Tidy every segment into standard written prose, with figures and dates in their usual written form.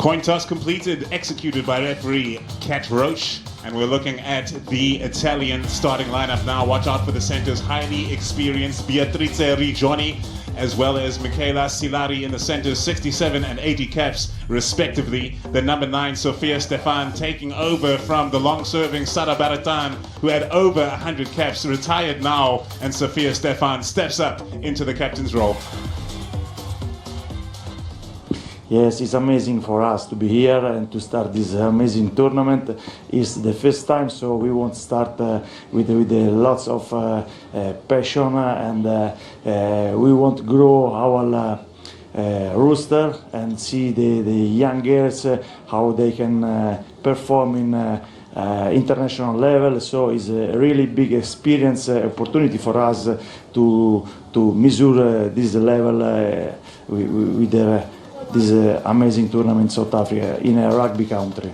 Coin toss completed, executed by referee Kat Roche. And we're looking at the Italian starting lineup now. Watch out for the centers, highly experienced Beatrice Rigioni, as well as Michaela Silari in the centers, 67 and 80 caps respectively. The number 9, Sofia Stefan, taking over from the long-serving Sara Baratan, who had over 100 caps, retired now, and Sofia Stefan steps up into the captain's role. Yes, it's amazing for us to be here and to start this amazing tournament. It's the first time, so we want to start with lots of passion, and we want to grow our roster and see the young girls how they can perform in international level. So it's a really big experience, opportunity for us to measure this level with this amazing tournament in South Africa, in a rugby country.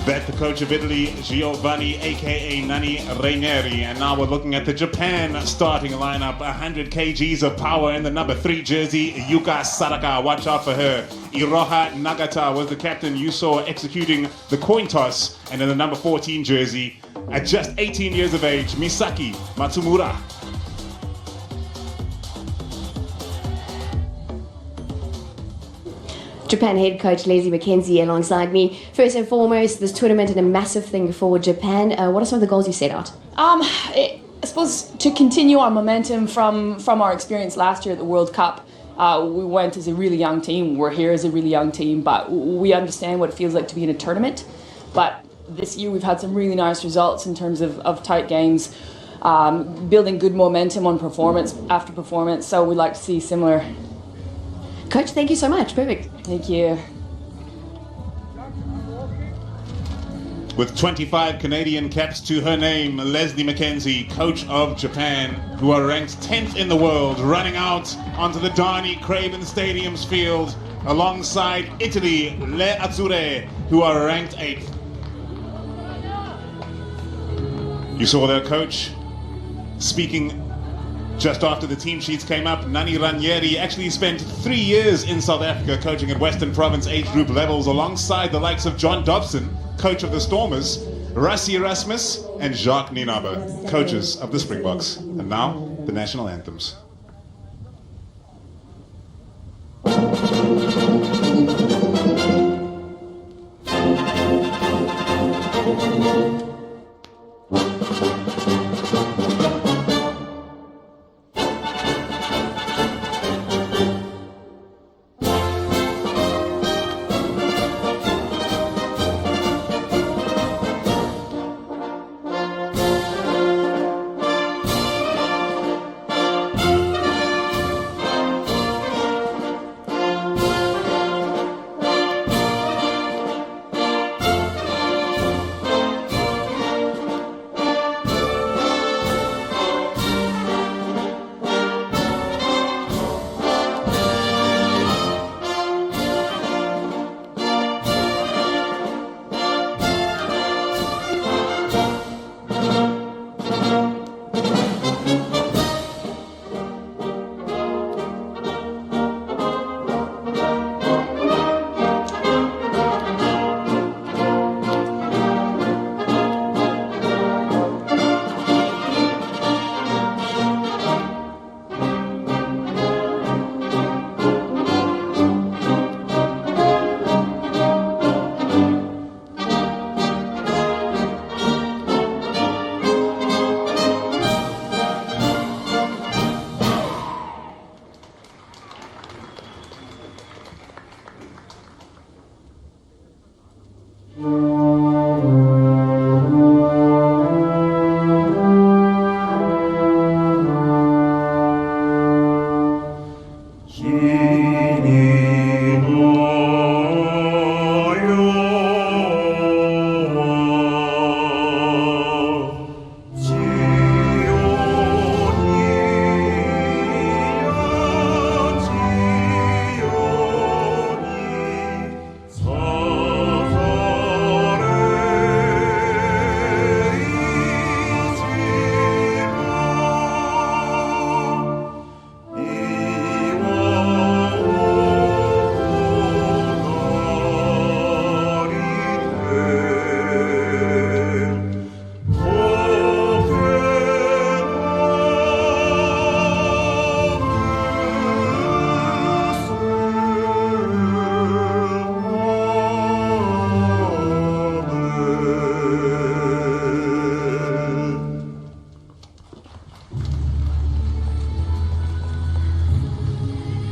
Back the coach of Italy, Giovanni, aka Nani Rainieri. And now we're looking at the Japan starting lineup. 100 kgs of power in the number 3 jersey, Yuka Sadaka. Watch out for her. Iroha Nagata was the captain you saw executing the coin toss. And in the number 14 jersey, at just 18 years of age, Misaki Matsumura. Japan head coach Leslie McKenzie alongside me. First and foremost, this tournament is a massive thing for Japan. What are some of the goals you set out? I suppose to continue our momentum from our experience last year at the World Cup. We went as a really young team. We're here as a really young team, but we understand what it feels like to be in a tournament. But this year we've had some really nice results in terms of tight games, building good momentum on performance after performance. So we'd like to see similar. Coach, thank you so much. Perfect. Thank you. With 25 Canadian caps to her name, Leslie McKenzie, coach of Japan, who are ranked 10th in the world, running out onto the Darnie Craven Stadium's field alongside Italy, Le Azzurre, who are ranked 8th. You saw their coach speaking just after the team sheets came up. Nani Ranieri actually spent 3 years in South Africa coaching at Western Province age group levels alongside the likes of John Dobson, coach of the Stormers, Rassi Erasmus, and Jacques Nienaber, coaches of the Springboks. And now, the national anthems.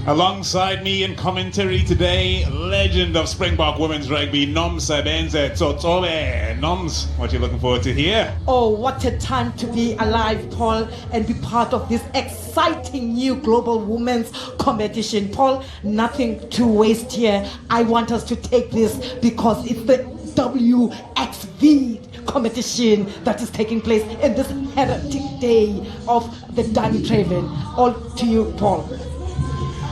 Alongside me in commentary today, legend of Springbok women's rugby, Nomsabenze Tsotsobe. Noms, what you looking forward to here? Oh, what a time to be alive, Paul, and be part of this exciting new global women's competition. Paul, nothing to waste here. I want us to take this because it's the WXV competition that is taking place in this heretic day of the Dan Craven. All to you, Paul.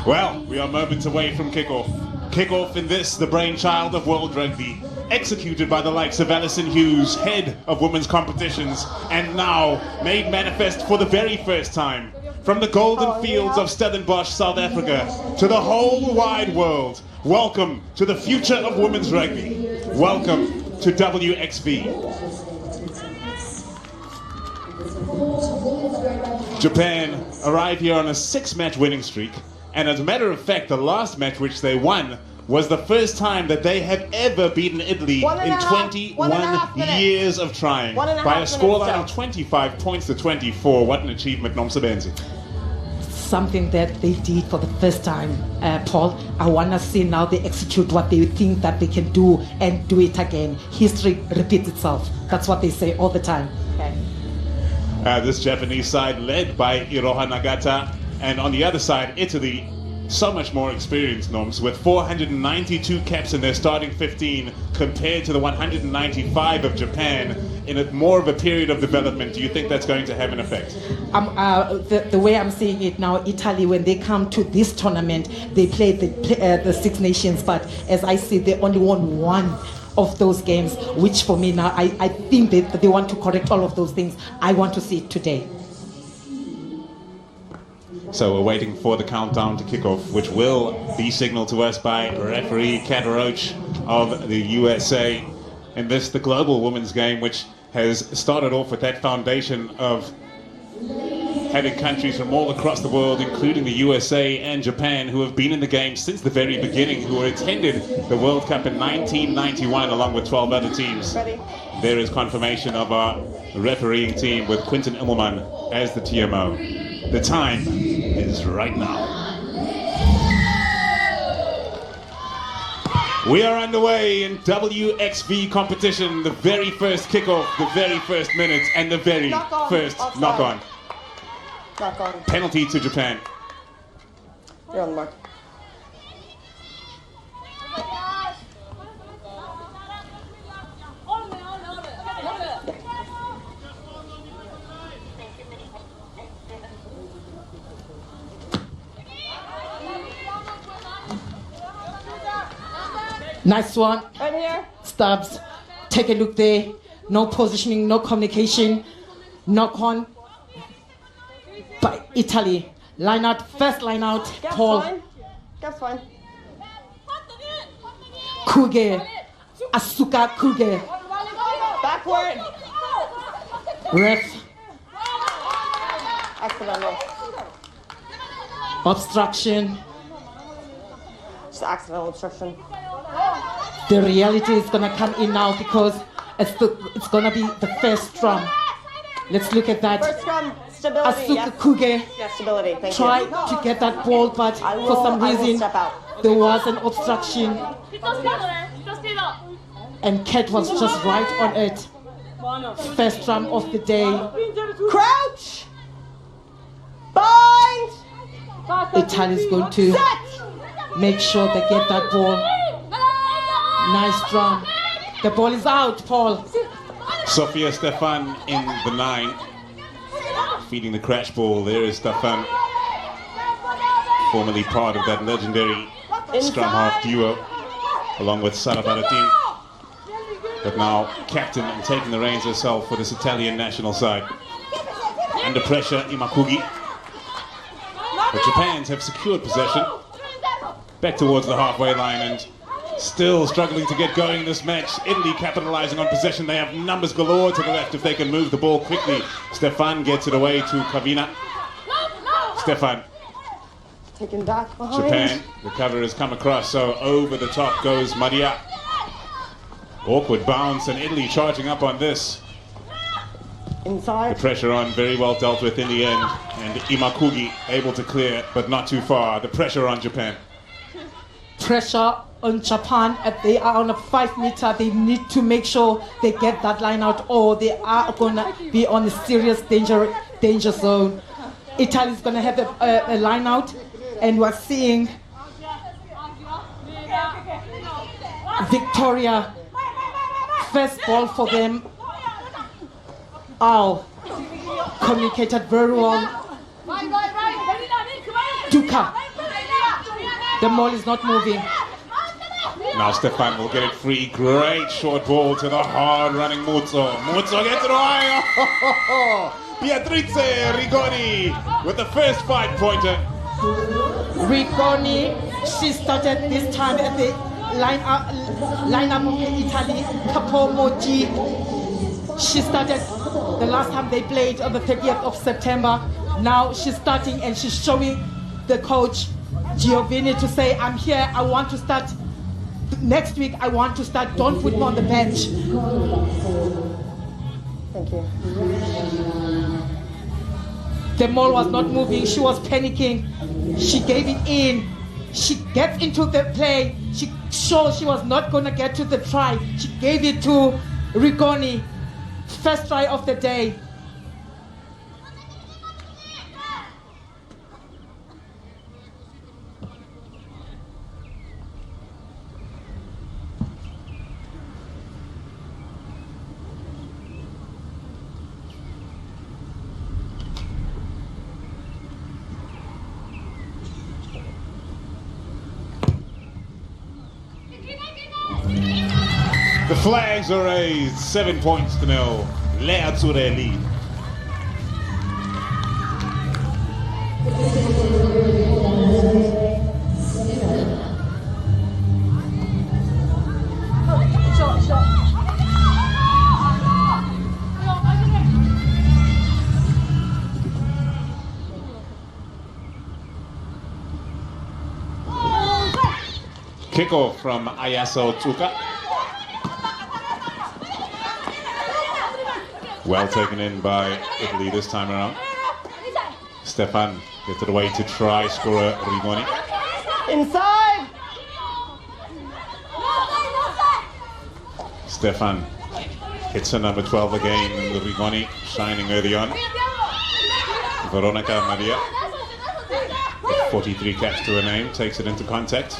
Well, we are moments away from kickoff. Kickoff in this, the brainchild of World Rugby, executed by the likes of Alison Hughes, head of women's competitions, and now made manifest for the very first time. From the golden fields of Stellenbos, South Africa, to the whole wide world, welcome to the future of women's rugby. Welcome to WXV. Japan arrive here on a 6-match winning streak. And as a matter of fact, the last match which they won was the first time that they have ever beaten Italy in 21 years of trying by a scoreline of 25 points to 24. What an achievement, Nomsabenzi. Something that they did for the first time, Paul. I want to see now they execute what they think that they can do and do it again. History repeats itself. That's what they say all the time. Okay. This Japanese side led by Iroha Nagata. And on the other side, Italy, so much more experienced, Noms, with 492 caps in their starting 15 compared to the 195 of Japan in more of a period of development. Do you think that's going to have an effect? The way I'm seeing it now, Italy, when they come to this tournament, they play the Six Nations, but as I see, they only won one of those games, which for me now, I think that they want to correct all of those things. I want to see it today. So we're waiting for the countdown to kick off, which will be signaled to us by referee Kat Roach of the USA. In this, the global women's game, which has started off with that foundation of having countries from all across the world, including the USA and Japan, who have been in the game since the very beginning, who attended the World Cup in 1991 along with 12 other teams. There is confirmation of our refereeing team with Quinton Immelman as the TMO. The time is right now. We are underway in WXV competition, the very first kickoff, the very first minutes, and the very first knock-on. Knock-on. Penalty to Japan. You're on the mark. Nice one. Right here. Stubbs. Take a look there. No positioning, no communication. Knock on by Italy. Line out, first line out. Gap's Paul. fine. Gap's fine. Kuge. Asuka Kuge. Backward. Ref. Accidental. Obstruction. Just accidental obstruction. The reality is gonna come in now because it's gonna be the first scrum. Let's look at that. First scrum. Stability. Asuka Yes. Kuge Yes, stability. Thank tried you. to get that ball, but I will- for some I will reason step out. there was an obstruction, and Kat was just right on it. First scrum of the day. Crouch. Bind. Italy's going to Set. make sure they get that ball. Nice drum. The ball is out, Paul. Sofia Stefan in the 9. Feeding the crash ball. There is Stefan, formerly part of that legendary scrum half duo, along with Sara Baratin. But now captain and taking the reins herself for this Italian national side. Under pressure, Imakugi. The Japans have secured possession. Back towards the halfway line and still struggling to get going in this match. Italy capitalizing on possession. They have numbers galore to the left if they can move the ball quickly. Stefan gets it away to Kavina. Stefan. Taken back behind. Japan. The cover has come across, so over the top goes Maria. Awkward bounce and Italy charging up on this. Inside. The pressure on, very well dealt with in the end. And Imakugi able to clear, but not too far. The pressure on Japan. Pressure on Japan. If they are on a 5 meter, they need to make sure they get that line out, or they are gonna be on a serious danger zone. Italy is gonna have a line out, and we're seeing Victoria. First ball for them. Oh, communicated very well. Duka. The ball is not moving. Now Stefan will get it free. Great short ball to the hard-running Muzzo. Muzzo gets it away. Beatrice Rigoni with the first 5-pointer. Rigoni, she started this time at the lineup of Italy. Capomoji. She started the last time they played on the 30th of September. Now she's starting and she's showing the coach Giovanni to say, I'm here, I want to start. Next week I want to start, don't put me on the bench. Thank you. The ball was not moving, she was panicking. She gave it in. She gets into the play. She showed she was not gonna get to the try. She gave it to Rigoni. First try of the day. The flags are raised, 7 points to 0. Le Azzurre lead. Kickoff from Ayaso Tsuka. Well taken in by Italy this time around. Stefan gets it away to try scorer Rigoni. Inside. Stefan hits her number 12 again, and the Rigoni shining early on. Veronica Maria, with 43 caps to her name, takes it into contact.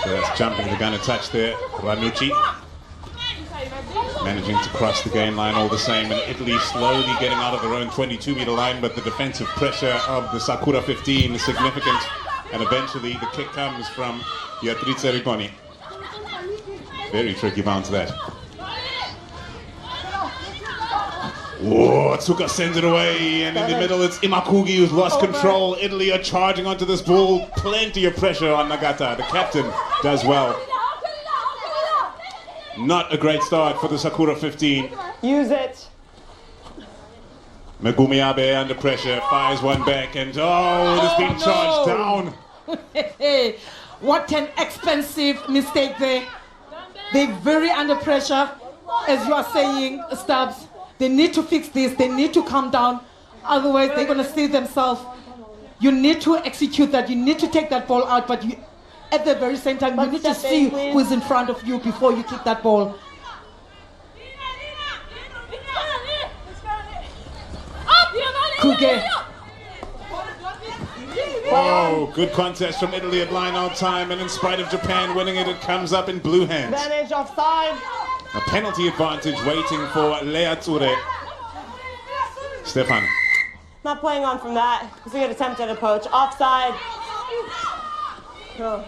So that's jumping the gun a touch there. Ranucci managing to cross the game line all the same, and Italy slowly getting out of their own 22-meter line, but the defensive pressure of the Sakura 15 is significant, and eventually the kick comes from Beatrice Rigoni. Very tricky bounce that. Whoa, Tsuka sends it away, and in the middle it's Imakugi who's lost control. Italy are charging onto this ball. Plenty of pressure on Nagata. The captain does well. Not a great start for the Sakura 15. Use it. Megumi Abe under pressure, fires one back, and oh, it has been charged down. What an expensive mistake there. They're very under pressure, as you are saying, Stubbs. They need to fix this, they need to calm down, otherwise they're going to see themselves. You need to execute that, you need to take that ball out, but you, at the very same time, you need to see who's in front of you before you kick that ball. Kuge. Oh, good contest from Italy at line-out time, and in spite of Japan winning it, it comes up in blue hands. Advantage offside. A penalty advantage waiting for Le Azzurre. Stefan. Not playing on from that because we had attempted a poach. Offside. Oh.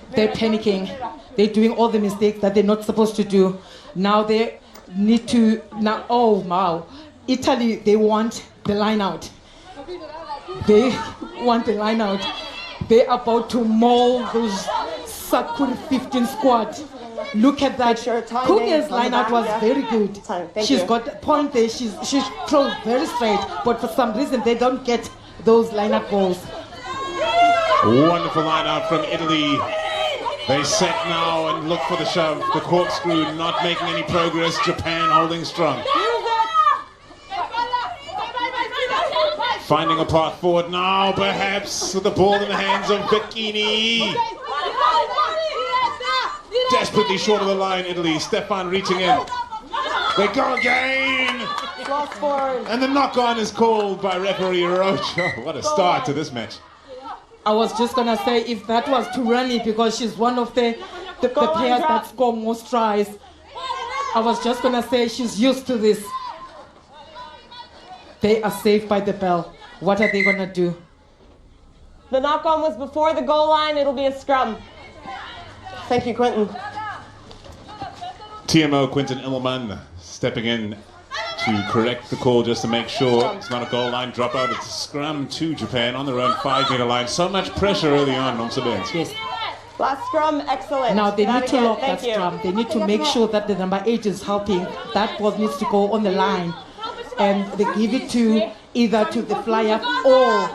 They're panicking. They're doing all the mistakes that they're not supposed to do. Now they need to, now, oh wow. Italy, they want the line out. They want the line out. They're about to maul those Sakura 15 squad. Look at that. Kuge's line out was very good. She's got a point there. She throws very straight, but for some reason they don't get those line out balls. Wonderful line out from Italy. They set now and look for the shove. The corkscrew not making any progress. Japan holding strong. Finding a path forward now, perhaps, with the ball in the hands of Bikini. Desperately short of the line, Italy. Stefan reaching in. They go again! Lost forward. And the knock-on is called by referee Roach. Oh, what a start to this match. I was just gonna say, if that was Turani, because she's one of the players that score most tries, I was just gonna say she's used to this. They are safe by the bell. What are they gonna do? The knock-on was before the goal line. It'll be a scrum. Thank you, Quentin. TMO Quentin Immelman stepping in to correct the call just to make sure it's not a goal line dropout. It's a scrum to Japan on their own 5-meter line. So much pressure early on, Nomsabens. Yes. Last scrum, excellent. Now they That need to again. lock that Thank you. scrum. They need to make sure that the number 8 is helping. That ball needs to go on the line. And they give it to either to the flyer or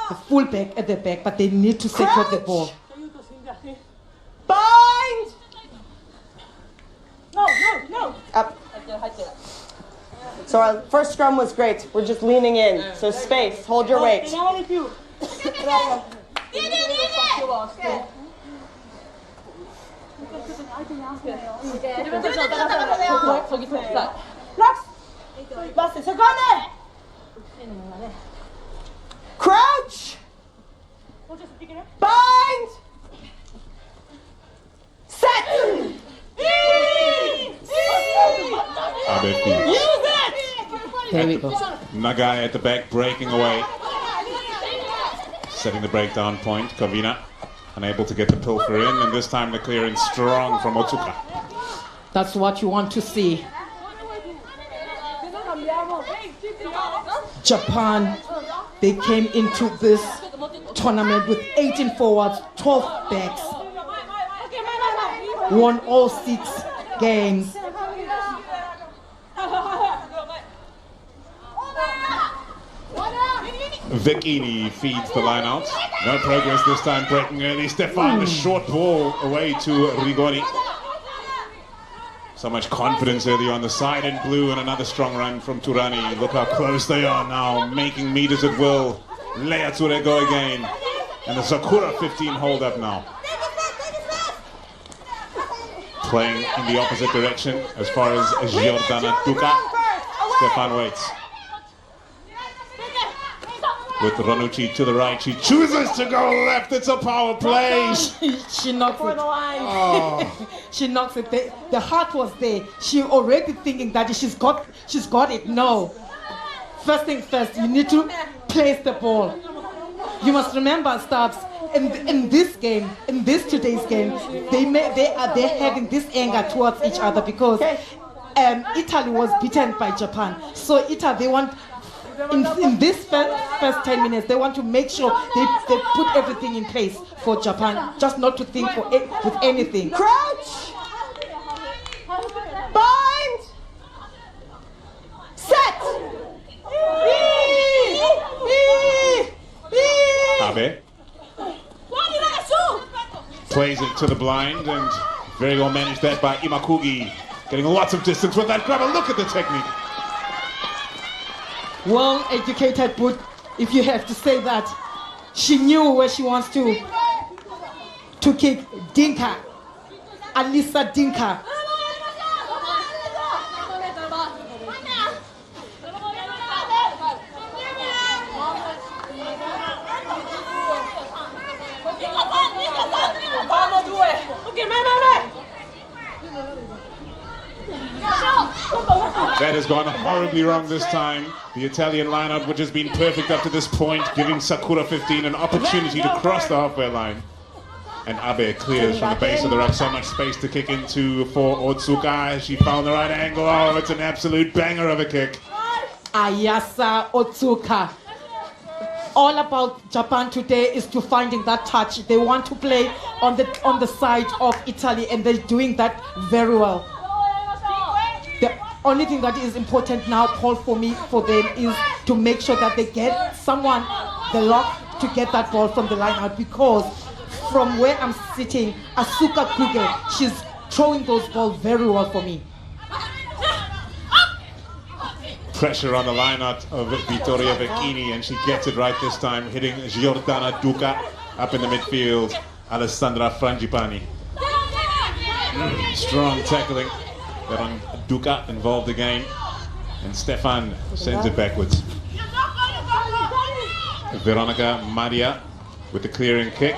the fullback at the back, but they need to secure the ball. Bind! No. Up. So our first scrum was great. We're just leaning in. So space. Hold your weight. Crouch! Bind! Set! Abe feeds. There we go. Nagai at the back breaking away. Setting the breakdown point. Kavina unable to get the pilfer in, and this time the clearance strong from Otsuka. That's what you want to see. Japan, they came into this tournament with 18 forwards, 12 backs. Won all 6 games. Vikini feeds the line out. No progress this time, breaking early. Stefan, the short ball away to Rigoni. So much confidence early on the side in blue, and another strong run from Turani. Look how close they are now, making meters at will. Leature go again. And the Sakura 15 hold up now. Playing in the opposite direction as far as Giordana Duca. Stefan waits. With Ranucci to the right, she chooses to go left. It's a power play. She knocks For it. the line. Oh, She knocks it. The heart was there. She already thinking that she's got it. No. First thing first, you need to place the ball. You must remember, Stubbs, in this game, in this today's game, they're having this anger towards each other because Italy was beaten by Japan. So Italy, they want in this first 10 minutes, they want to make sure they put everything in place for Japan, just not to think with anything. Crouch! Bind! Set! Abe plays it to the blind, and very well managed that by Imakugi. Getting lots of distance with that grabber. Look at the technique. Well-educated, but if you have to say that, she knew where she wants to kick. Dinka, Alisa Dinka. That has gone horribly wrong this time. The Italian lineup, which has been perfect up to this point, giving Sakura 15 an opportunity to cross the halfway line. And Abe clears from the base of the ruck. So much space to kick into for Otsuka. She found the right angle. Oh, it's an absolute banger of a kick. Ayasa Otsuka. All about Japan today is to finding that touch. They want to play on the side of Italy, and they're doing that very well. The only thing that is important now, Paul, for them is to make sure that they get someone, the lock, to get that ball from the line out, because from where I'm sitting, Asuka Kruger, she's throwing those balls very well for me. Pressure on the lineout of Vittoria Vecchini, and she gets it right this time, hitting Giordana Duca up in the midfield. Alessandra Frangipani. Strong tackling there on Duca involved again, and Stefan sends it backwards. Veronica Maria with the clearing kick,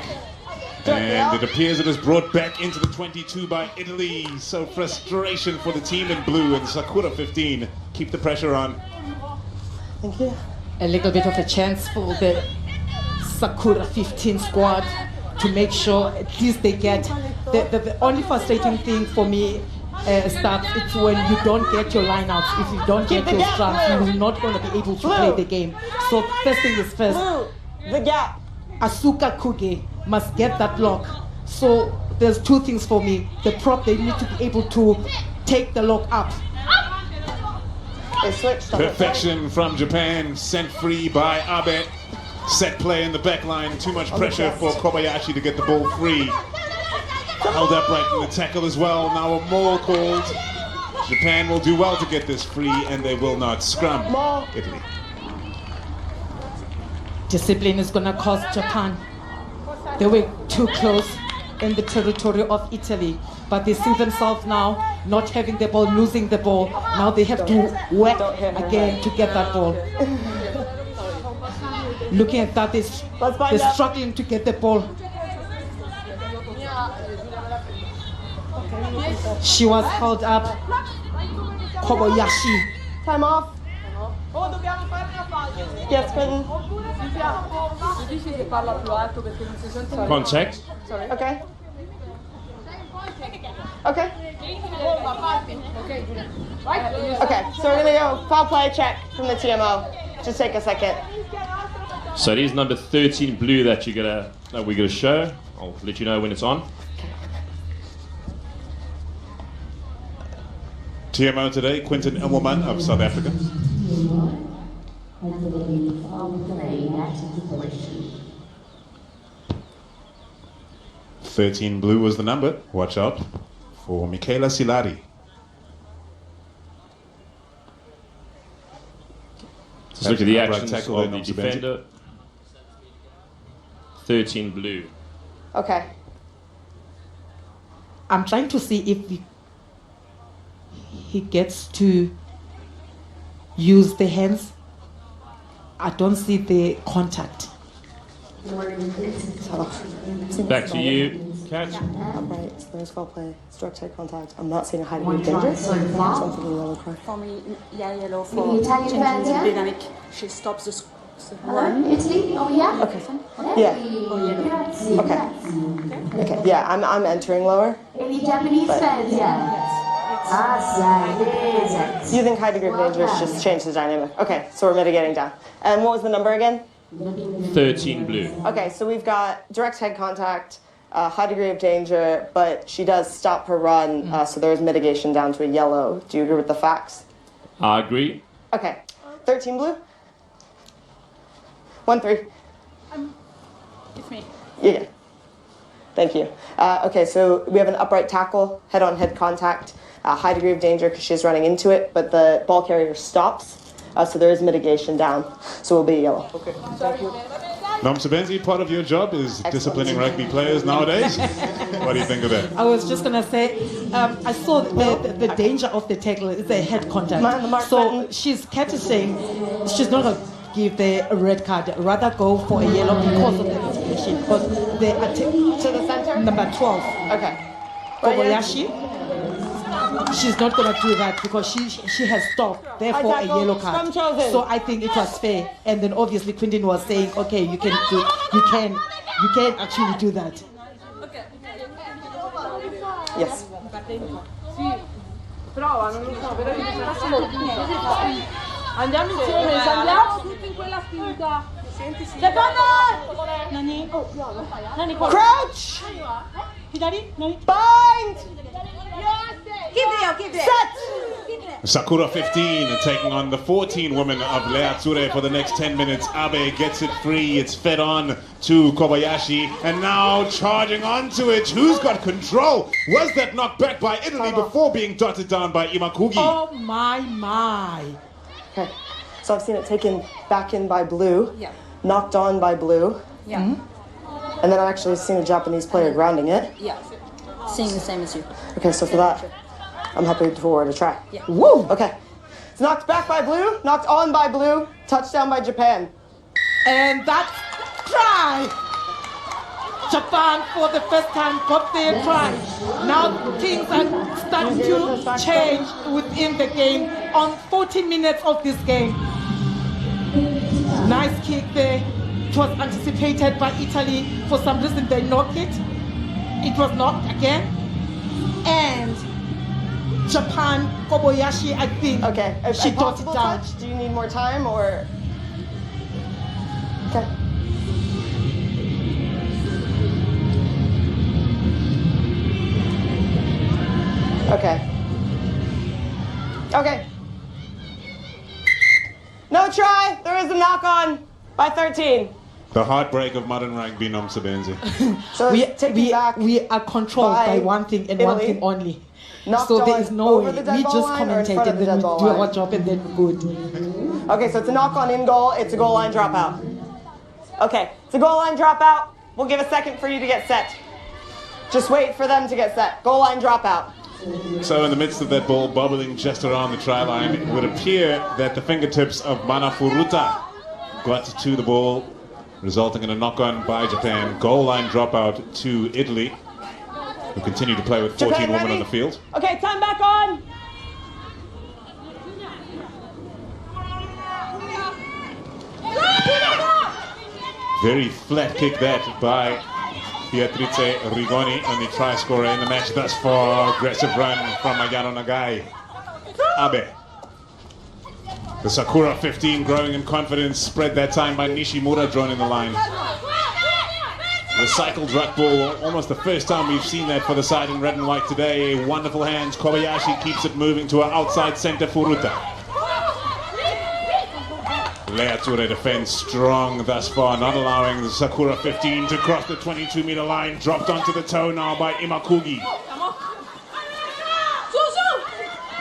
and it appears it is brought back into the 22 by Italy. So frustration for the team in blue, and Sakura 15 keep the pressure on. Thank you. A little bit of a chance for the Sakura 15 squad to make sure at least they get the only frustrating thing for me Staff, it's when you don't get your lineouts. If you don't get your strums, you're not going to be able to play the game. So first thing is first. The gap. Asuka Kuge must get that lock. So there's two things for me. The prop, they need to be able to take the lock up. They switched. Perfection from Japan, sent free by Abe. Set play in the back line, too much pressure for Kobayashi to get the ball free. Held upright in the tackle as well. Now a maul called. Japan will do well to get this free, and they will not scrum. Italy. Discipline is going to cost Japan. They were too close in the territory of Italy, but they see themselves now not having the ball, losing the ball. Now they have to work again to get that ball. Looking at that, they're struggling to get the ball. She was held up. Kobayashi. Time off. Yes, Quentin. Contact. Okay. Okay. Okay, so we're gonna go foul play check from the TMO. Just take a second. So it is number 13 blue that we're gonna show. I'll let you know when it's on. TMO today, Quinton Elmerman of South Africa. 13 blue was the number. Watch out for Michaela Silari. Let's look at the actions tackle of there, the defender. 13 blue. Okay. I'm trying to see if he gets to use the hands. I don't see the contact. Back to you, Kat. Upright, so there's foul play, direct eye contact. I'm not seeing a high degree of danger, so I'm thinking yellow card. For me, yeah, yellow for The Italian changing fans, the yeah? dynamic. She stops the Hello, Italy? Oh, yeah? Okay. Yeah. Okay. Okay. Yeah, I'm entering lower. Any Japanese fans, yeah? You think high degree of danger just change the dynamic? Okay, so we're mitigating down. And what was the number again? 13 blue. Okay, so we've got direct head contact, high degree of danger, but she does stop her run, so there's mitigation down to a yellow. Do you agree with the facts? I agree. Okay. 13 blue? 1-3. It's me. Yeah. Thank you. Okay, so we have an upright tackle, head-on-head contact, high degree of danger because she's running into it, but the ball carrier stops, so there is mitigation down, so we'll be yellow. Okay, thank you. Nom Sebenzi, part of your job is disciplining rugby players nowadays. What do you think of that? I was just going to say, I saw the danger of the tackle is a head contact. Mark So button. she's saying she's not going to give the red card, rather go for a yellow because of the mitigation. Because the To the center? number 12, Okay. Kobayashi, she's not going to do that because she has stopped, therefore a tackle. yellow card. Scrum chosen. So I think it was fair. And then obviously Quintin was saying, okay, you can actually do that. Yes. Andiamo insieme, andiamo tutti in quella spinta. Seconda! Nani? Nani, qua. Crouch! Hidari? Nani? Bind! Keep there. Set! Sakura 15 and taking on the 14 women of Leatsure for the next 10 minutes. Abe gets it free. It's fed on to Kobayashi. And now charging onto it. Who's got control? Was that knocked back by Italy before being dotted down by Imakugi? Oh my. Okay. So I've seen it taken back in by blue, Yeah. knocked on by blue, Yeah. and then I've actually seen a Japanese player grounding it. Yeah. Seeing the same as you. Okay, so for that, I'm happy for to try. Yeah. Woo! Okay. It's knocked back by blue, knocked on by blue, touchdown by Japan. And that's try. Japan for the first time got their try. Now things are starting to change within the game on 40 minutes of this game. Nice kick there. It was anticipated by Italy. For some reason they knocked it. It was knocked again. And Japan, Kobayashi, I think Okay. she A got it possible down. touch? Do you need more time or? Okay. Okay. Okay. No try. There is a knock on by 13. The heartbreak of modern rugby, Nom Sebenzi. So it's taken back. We are controlled by one thing and one Italy. thing only. Knocked So there on is no over way. the dead We ball just line or in commentate front of and the then dead we ball do our line? job and then we're good. Okay, so it's a knock on in goal. It's a goal line dropout. Okay, it's a goal line dropout. We'll give a second for you to get set. Just wait for them to get set. Goal line dropout. So in the midst of that ball bubbling just around the try line, it would appear that the fingertips of Mana Furuta got to the ball, resulting in a knock-on by Japan. Goal line dropout to Italy, who continue to play with 14 Japan women ready? on the field. Okay, time back on. Very flat kick that by Beatrice Rigoni, and the try scorer in the match thus far. Aggressive run from Ayano Nagai. Abe. The Sakura 15 growing in confidence, spread that time by Nishimura drawn in the line. Recycled ruck ball, almost the first time we've seen that for the side in red and white today. Wonderful hands, Kobayashi keeps it moving to our outside center Furuta. Leature defends strong thus far, not allowing the Sakura 15 to cross the 22-meter line. Dropped onto the toe now by Imakugi.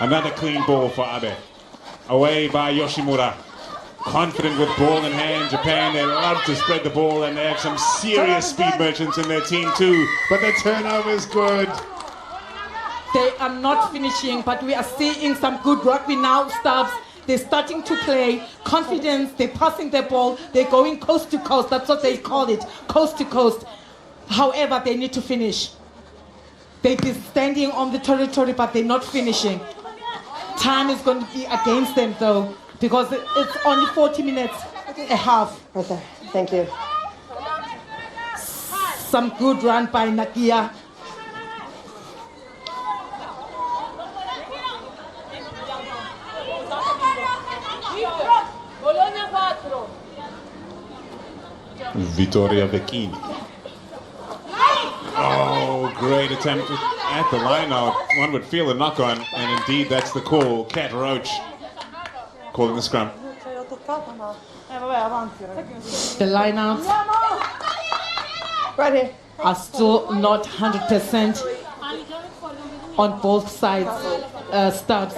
Another clean ball for Abe. Away by Yoshimura. Confident with ball in hand. Japan, they love to spread the ball and they have some serious speed merchants in their team too. But the turnover is good. They are not finishing, but we are seeing some good rugby now. Stubbs, they're starting to play. Confidence, they're passing the ball. They're going coast to coast. That's what they call it, coast to coast. However, they need to finish. They've been standing on the territory, but they're not finishing. Time is going to be against them though, because it's only 40 minutes a half. Right there. Thank you. Some good run by Nagia. Vittoria Vecchini. Oh, great attempt at the line out. One would feel a knock on, and indeed that's the call. Cat Roach calling the scrum. The lineouts Right here. are still not 100% on both sides. Stubbs.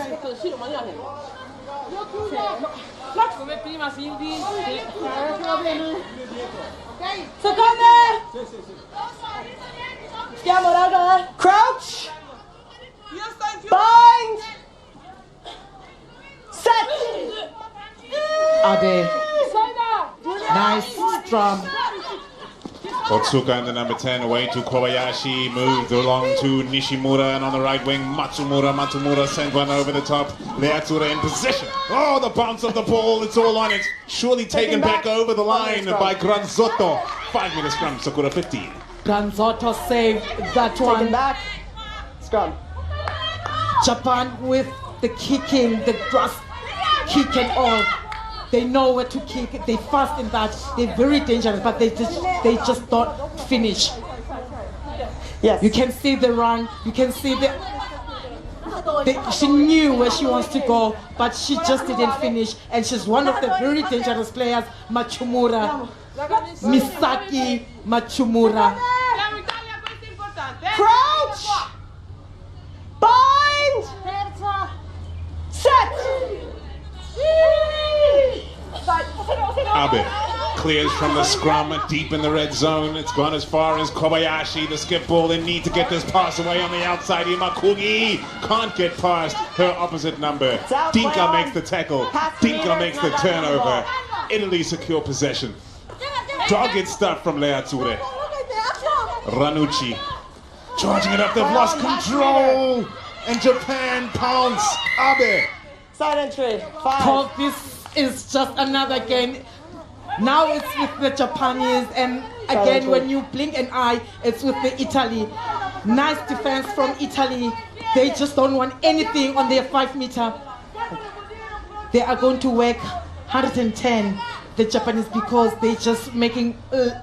Crouch. Bind. Set. Abe. Nice strum. Otsuka in the number 10 away to Kobayashi, moved along to Nishimura, and on the right wing Matsumura sent one over the top. Leature in position. Oh, the bounce of the ball, it's all on it. Surely taken back over the line by Granzotto. 5-minute scrum, Sakura 15. Granzotto saved that Taken one. back. Scrum. Japan with the kicking, the thrust kick and all. They know where to kick. They fast in that. They're very dangerous, but they just don't finish. Yes. You can see the run. You can see she knew where she wants to go, but she just didn't finish. And she's one of the very dangerous players, Machumura. Misaki Machumura. Crouch. Bind. Set. Abe clears from the scrum deep in the red zone. It's gone as far as Kobayashi, the skip ball. They need to get this pass away on the outside. Imakugi can't get past her opposite number. Dinka makes the tackle. Dinka makes the turnover. Italy secure possession. Dogged stuff from Leature. Ranucci charging it up. They've lost control. And Japan pounce. Abe. Side entry. 5. Paul, this is just another game. Now it's with the Japanese, and again, when you blink an eye, it's with the Italy. Nice defense from Italy. They just don't want anything on their 5 meter. They are going to work 110, the Japanese, because they're just making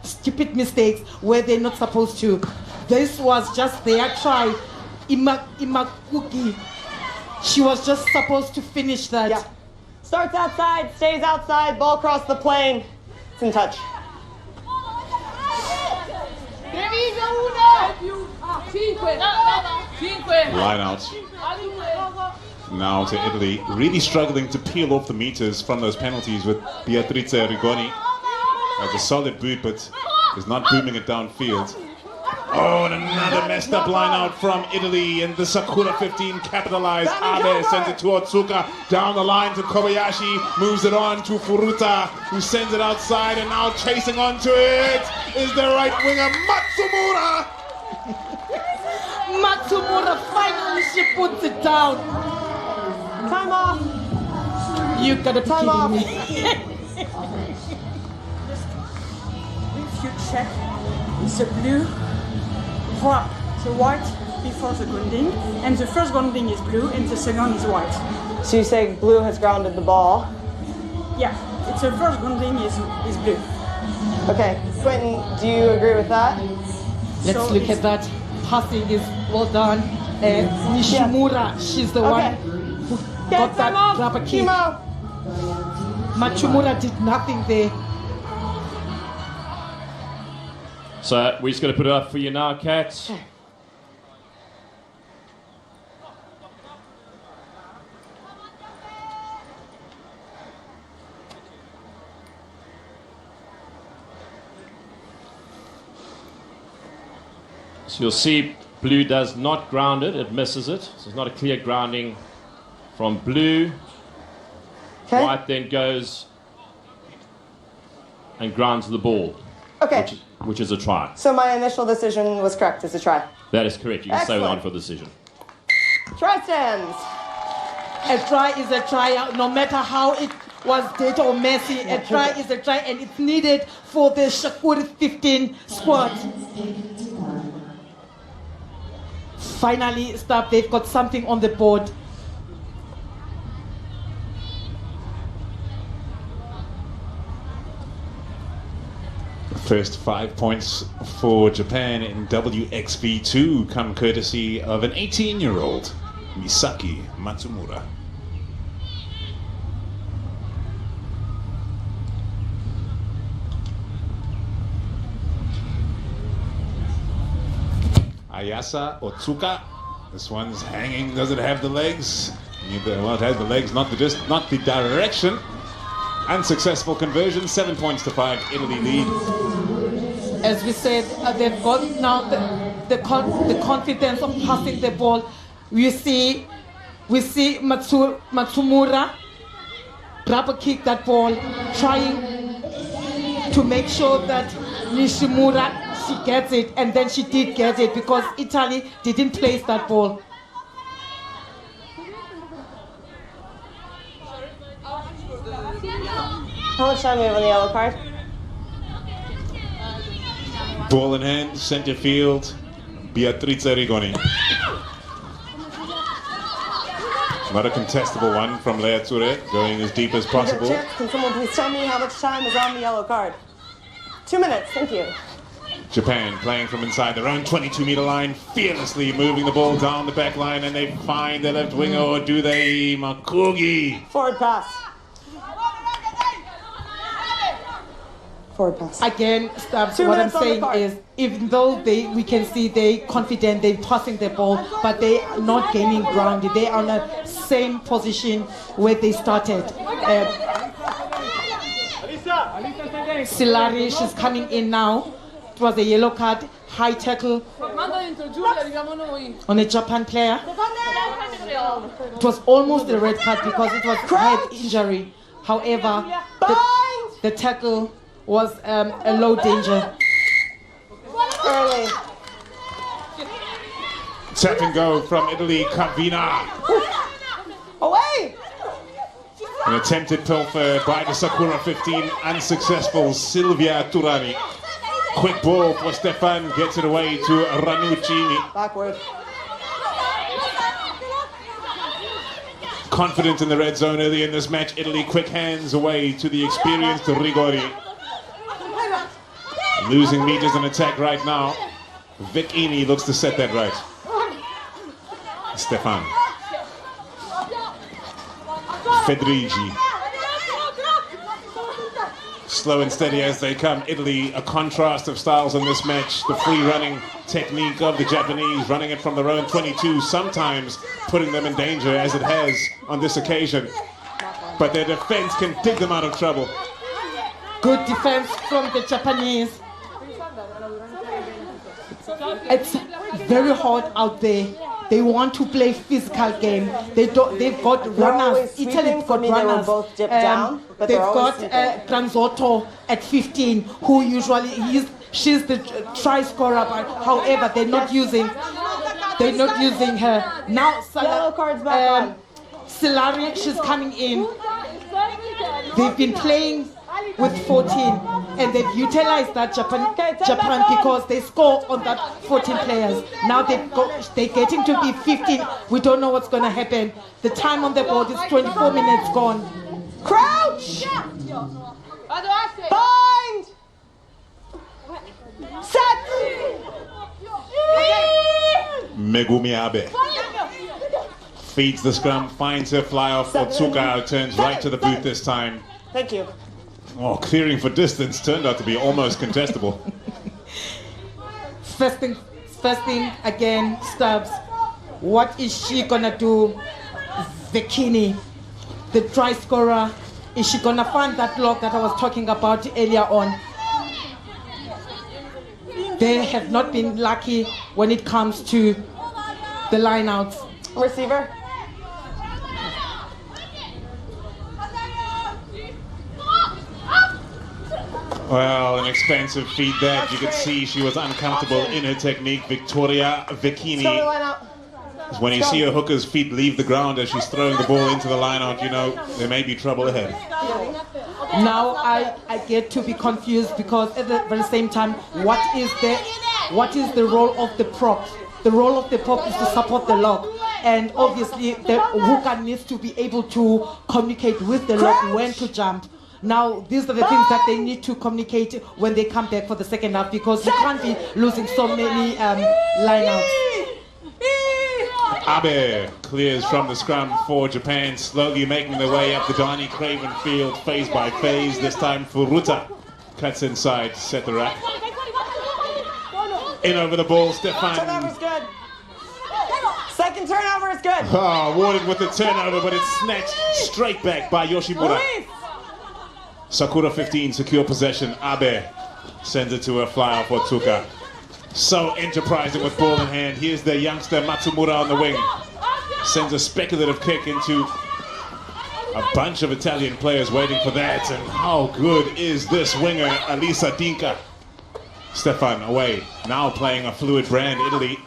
stupid mistakes where they're not supposed to. This was just their try. Imakugi, she was just supposed to finish that. Yeah. Starts outside, stays outside, ball across the plane. It's in touch. Line out. Now to Italy, really struggling to peel off the meters from those penalties with Beatrice Rigoni. Has a solid boot, but is not booming it downfield. Oh, and another messed up line out from Italy, and the Sakura 15 capitalized. Abe sends it to Otsuka, down the line to Kobayashi, moves it on to Furuta, who sends it outside, and now chasing onto it is the right winger, Matsumura! Matsumura, finally she puts it down. Time off. You gotta be Time off. kidding me. If you check, it's a blue drop, the white before the grounding, and the first grounding is blue and the second is white. So you say blue has grounded the ball. Yeah, it's the first grounding is blue. Okay, Quentin, do you agree with that? Let's So look it's- at that. Passing is well done. Nishimura, she's the one who got that grabber kick. Kimo. Matsumura did nothing there. So we're just going to put it up for you now, Kat. So you'll see blue does not ground it, it misses it. So it's not a clear grounding from blue. Okay. White then goes and grounds the ball, Okay. which is a try. So my initial decision was correct. It's a try. That is correct. You can say Excellent. on for decision. Try stands. A try is a try, no matter how it was dead or messy. A try is a try, and it's needed for the Shakur 15 squad. Finally, stop. They've got something on the board. First 5 points for Japan in WXV2 come courtesy of an 18-year-old, Misaki Matsumura. Ayasa Otsuka. This one's hanging. Does it have the legs? Well, it has the legs, not the direction. Unsuccessful conversion. 7 points to 5. Italy lead. As we said, they've got now the confidence of passing the ball. We see Matsumura grab kick that ball, trying to make sure that Nishimura, she gets it, and then she did get it because Italy didn't place that ball. How much time do we have on the yellow card? Ball in hand, center field, Beatrice Rigoni. Not a contestable one from Leature, going as deep as possible. Can someone please tell me how much time is on the yellow card? 2 minutes, thank you. Japan playing from inside their own 22-meter line, fearlessly moving the ball down the back line, and they find their left winger, or do they? Makugi. Forward pass. Forward pass. Again, Stubbs, 2 what I'm minutes on the saying card. is, even though we can see they confident, they're passing the ball, but they are not gaining ground. They are on the same position where they started. Silari, she's coming in now. It was a yellow card, high tackle on a Japan player. It was almost a red card because it was head injury. However, the tackle was a low danger. Early. Tap and go from Italy, Cavina. Away! An attempted pilfer by the Sakura 15, unsuccessful. Silvia Turani. Quick ball for Stefan, gets it away to Ranuccini. Backward. Confident in the red zone early in this match. Italy quick hands away to the experienced Rigori. Losing meters in attack right now. Vicini looks to set that right. Stefan. Federici. Slow and steady as they come. Italy, a contrast of styles in this match. The free running technique of the Japanese, running it from their own 22, sometimes putting them in danger as it has on this occasion. But their defense can dig them out of trouble. Good defense from the Japanese. It's very hot out there. They want to play physical game. They've got runners. Italy's got runners. Both dipped down, but they've they're got always Granzotto at 15, who usually she's the try scorer. But however, they're not using her now. Yellow cards back on. Silari, she's coming in. They've been playing with 14, and they've utilized that Japan because they score on that 14 players. Now they're getting to be 15. We don't know what's going to happen. The time on the board is 24 minutes gone. Crouch! Bind! Set! Megumi Abe feeds the scrum, finds her fly off. Otsuka turns right to the boot this time. Thank you. Oh, clearing for distance turned out to be almost contestable. First thing again, Stubbs. What is she gonna do? Vicini, the try scorer. Is she gonna find that lock that I was talking about earlier on? They have not been lucky when it comes to the lineouts. Receiver. Well, an expensive feed that. You could see she was uncomfortable in her technique. Victoria Vicini. When you see her hooker's feet leave the ground as she's throwing the ball into the lineout, you know there may be trouble ahead. Now I get to be confused because at the very same time, what is the role of the prop? The role of the prop is to support the lock, and obviously the hooker needs to be able to communicate with the lock when to jump. Now, these are the things that they need to communicate when they come back for the second half, because you can't be losing so many lineouts. Abe clears from the scrum for Japan, slowly making their way up the Donny Craven field, phase by phase. This time Furuta cuts inside, set the rack. In over the ball, Stefan. Turnover's good. Second turnover is good. Oh, awarded with the turnover, but it's snatched straight back by Yoshimura. Sakura 15, secure possession. Abe sends it to a flyer for Tsuka. So enterprising with ball in hand. Here's the youngster Matsumura on the wing. Sends a speculative kick into a bunch of Italian players waiting for that. And how good is this winger, Alisa Dinka? Stefan away. Now playing a fluid brand, Italy.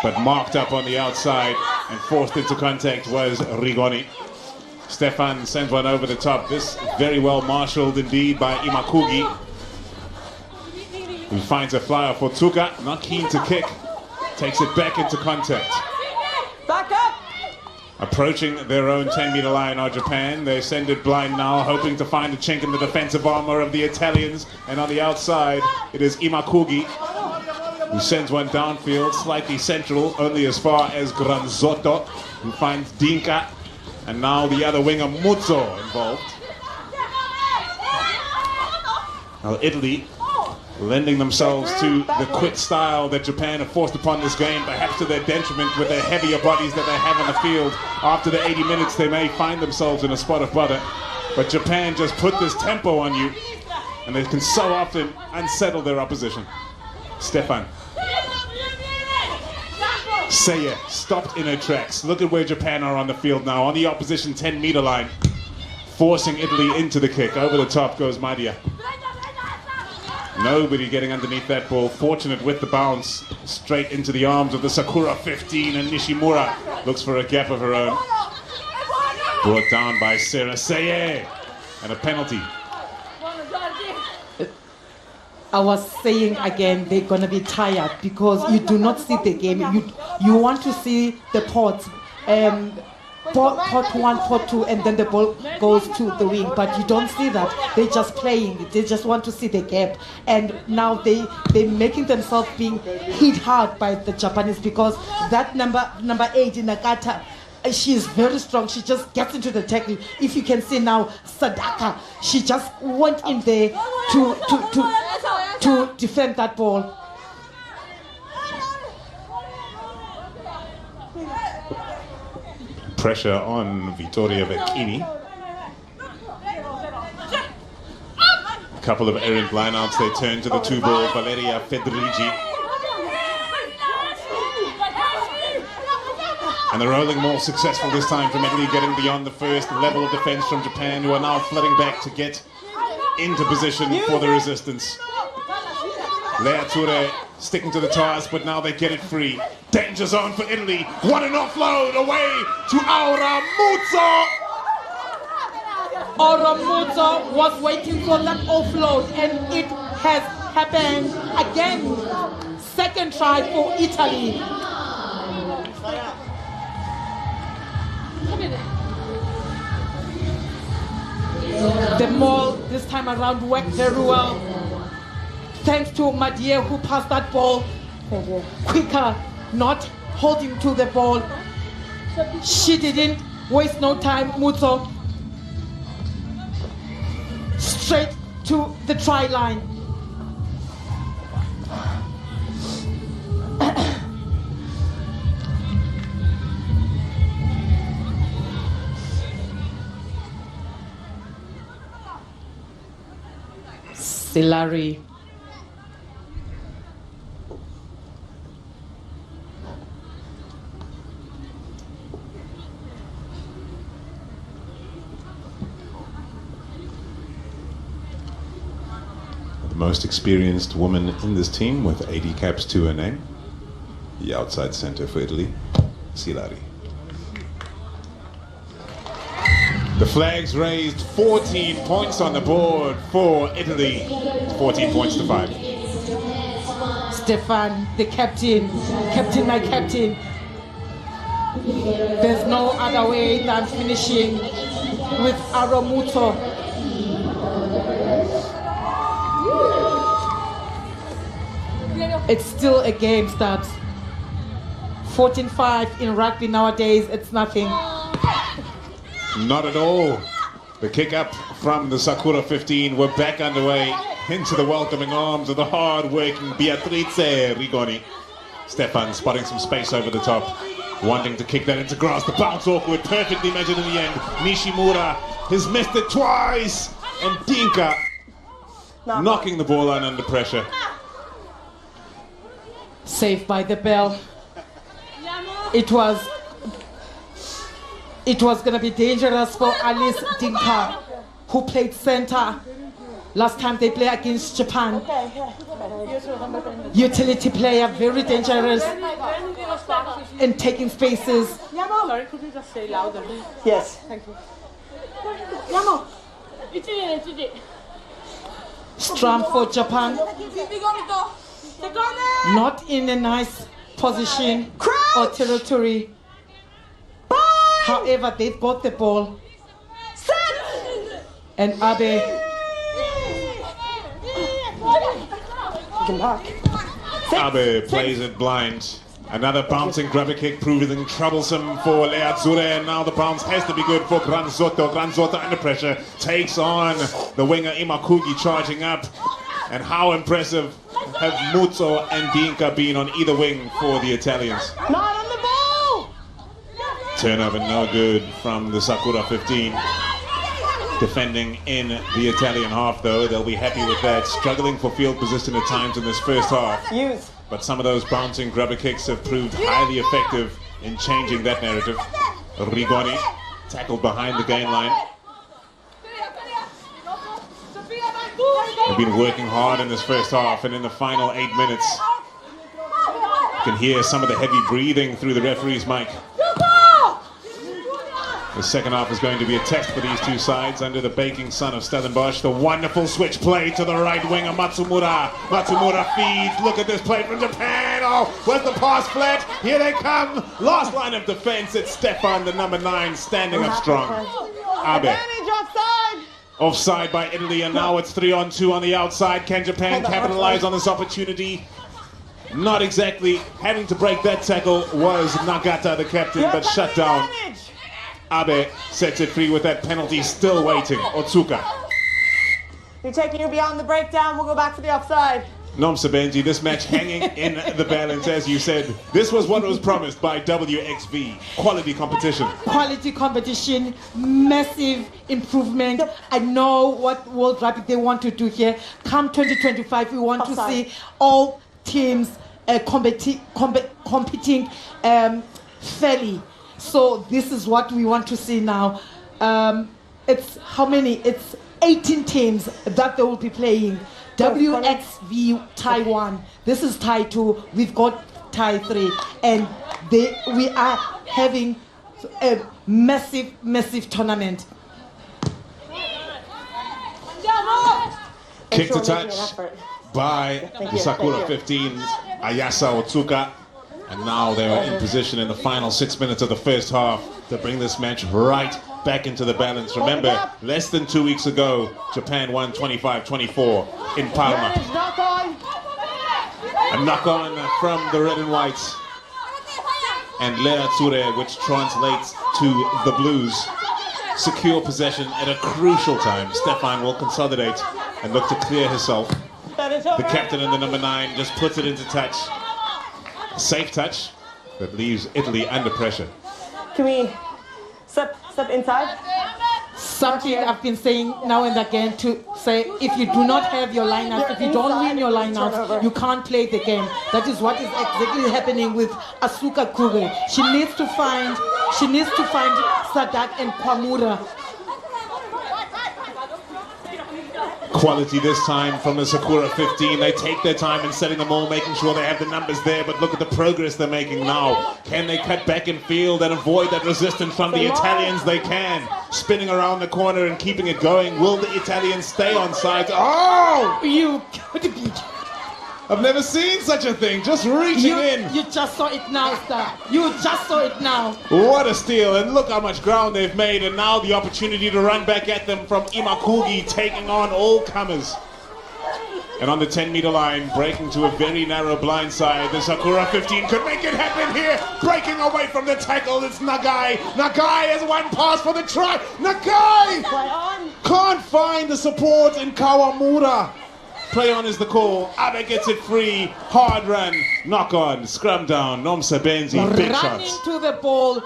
But marked up on the outside and forced into contact was Rigoni. Stefan sends one over the top. This very well marshaled indeed by Imakugi, who finds a flyer for Tsuka, not keen to kick, takes it back into contact. Back up! Approaching their own 10-meter line are Japan. They send it blind now, hoping to find a chink in the defensive armor of the Italians. And on the outside, it is Imakugi, who sends one downfield, slightly central, only as far as Granzotto, who finds Dinka. And now the other winger, Muzzo, involved. Now Italy lending themselves to the quick style that Japan have forced upon this game, perhaps to their detriment with the heavier bodies that they have on the field. After the 80 minutes, they may find themselves in a spot of butter. But Japan just put this tempo on you, and they can so often unsettle their opposition. Stefan. Seiya stopped in her tracks. Look at where Japan are on the field now, on the opposition 10-meter line, forcing Italy into the kick. Over the top goes Madia. Nobody getting underneath that ball. Fortunate with the bounce, straight into the arms of the Sakura 15, and Nishimura looks for a gap of her own. Brought down by Sarah Seiya, and a penalty. I was saying again, they're gonna be tired because you do not see the game. You want to see the pots, pot 1, pot 2, and then the ball goes to the wing. But you don't see that. They're just playing. They just want to see the gap. And now they're making themselves being hit hard by the Japanese because that number 8 in Nagata. She is very strong. She just gets into the tackle. If you can see now, Sadaka, she just went in there to defend that ball. Pressure on Vittoria Vecchini. A couple of errant lineouts. They turn to the 2-ball, Valeria Federici. And the rolling more successful this time from Italy, getting beyond the first level of defense from Japan, who are now flooding back to get into position for the resistance. Lea Ture sticking to the task, but now they get it free. Danger zone for Italy. What an offload away to Aura Muzzo. Aura Muzzo was waiting for that offload, and it has happened again. Second try for Italy. The ball this time around worked very well. Thanks to Madia, who passed that ball quicker, not holding to the ball. She didn't waste no time. Muzzo straight to the try line. Silari. The most experienced woman in this team with 80 caps to her name. The outside center for Italy, Silari. The flag's raised, 14 points on the board for Italy. 14 points to 5. Stefan, the captain, my captain. There's no other way than finishing with Aramuto. It's still a game start. 14-5 in rugby nowadays, it's nothing. Not at all. The kick up from the Sakura 15. We're back underway into the welcoming arms of the hard-working Beatrice Rigoni. Stefan spotting some space over the top, wanting to kick that into grass. The bounce awkward, perfectly measured in the end. Nishimura has missed it twice. And Dinka knocking the ball out under pressure. Saved by the bell. It was going to be dangerous for Alice Dinka, who played center. Last time they played against Japan. Utility player, very dangerous in taking spaces. Sorry, could you just say louder? Yes. Thank you. Strum for Japan. Not in a nice position or territory. However, they've got the ball. And Abe. Abe plays it blind. Another bouncing grabber kick proving troublesome for Lea Azzurre, and now the bounce has to be good for Granzotto. Granzotto under pressure takes on the winger Imakugi charging up. And how impressive have Muzzo and Dinka been on either wing for the Italians? Not on the ball! Turnover no good from the Sakura 15. defending in the Italian half, though. They'll be happy with that. Struggling for field position at times in this first half. But some of those bouncing grubber kicks have proved highly effective in changing that narrative. Rigoni tackled behind the gain line. They've been working hard in this first half, and in the final 8 minutes, you can hear some of the heavy breathing through the referee's mic. The second half is going to be a test for these two sides under the baking sun of Stellenbos. The wonderful switch play to the right winger, Matsumura. Matsumura feeds. Look at this play from Japan. Oh, was the pass flat? Here they come. Last line of defense. It's Stefan, the number 9, standing up strong. Abe. Offside by Italy, and now it's 3-on-2 on the outside. Can Japan capitalize on this opportunity? Not exactly. Having to break that tackle was Nagata, the captain, but shut down. Abe sets it free with that penalty still waiting. Otsuka. You're taking you beyond the breakdown. We'll go back to the offside. Nomsa Benji, this match hanging in the balance, as you said. This was what was promised by WXV. Quality competition. Quality competition, massive improvement. I know what World Rugby they want to do here. Come 2025, we want to see all teams competing fairly. So this is what we want to see now. It's how many? It's 18 teams that they will be playing. WXV Taiwan. This is Thai 2. We've got Thai 3, and we are having a massive tournament. Kick to touch by the Sakura 15's Ayasa Otsuka. And now they are in position in the final 6 minutes of the first half to bring this match right back into the balance. Remember, less than 2 weeks ago, Japan won 25-24 in Palma. A knock-on from the red and whites. And Lera Tsure, which translates to the Blues, secure possession at a crucial time. Stefan will consolidate and look to clear herself. The captain and the number 9 just puts it into touch. Safe touch that leaves Italy under pressure. Can we step inside? Something I've been saying now and again to say, if you do not have your lineouts, if you don't win your lineouts, you can't play the game. That is what is exactly happening with Asuka Kure. She needs to find Sadak and Kwamura. Quality this time from the Sakura 15. They take their time in setting them all, making sure they have the numbers there, but look at the progress they're making now. Can they cut back in field and avoid that resistance from the Italians? They can. Spinning around the corner and keeping it going. Will the Italians stay on side? Oh! You could be. I've never seen such a thing. Just reaching in. You just saw it now, Star. You just saw it now. What a steal. And look how much ground they've made. And now the opportunity to run back at them from Imakugi, taking on all comers. And on the 10-meter line, breaking to a very narrow blind side. The Sakura 15 could make it happen here. Breaking away from the tackle. It's Nagai. Nagai has one pass for the try. Nagai can't find the support in Kawamura. Play on is the call. Abe gets it free. Hard run. Knock on. Scrum down. Nomsa Benzi. Big shots. Running to the ball.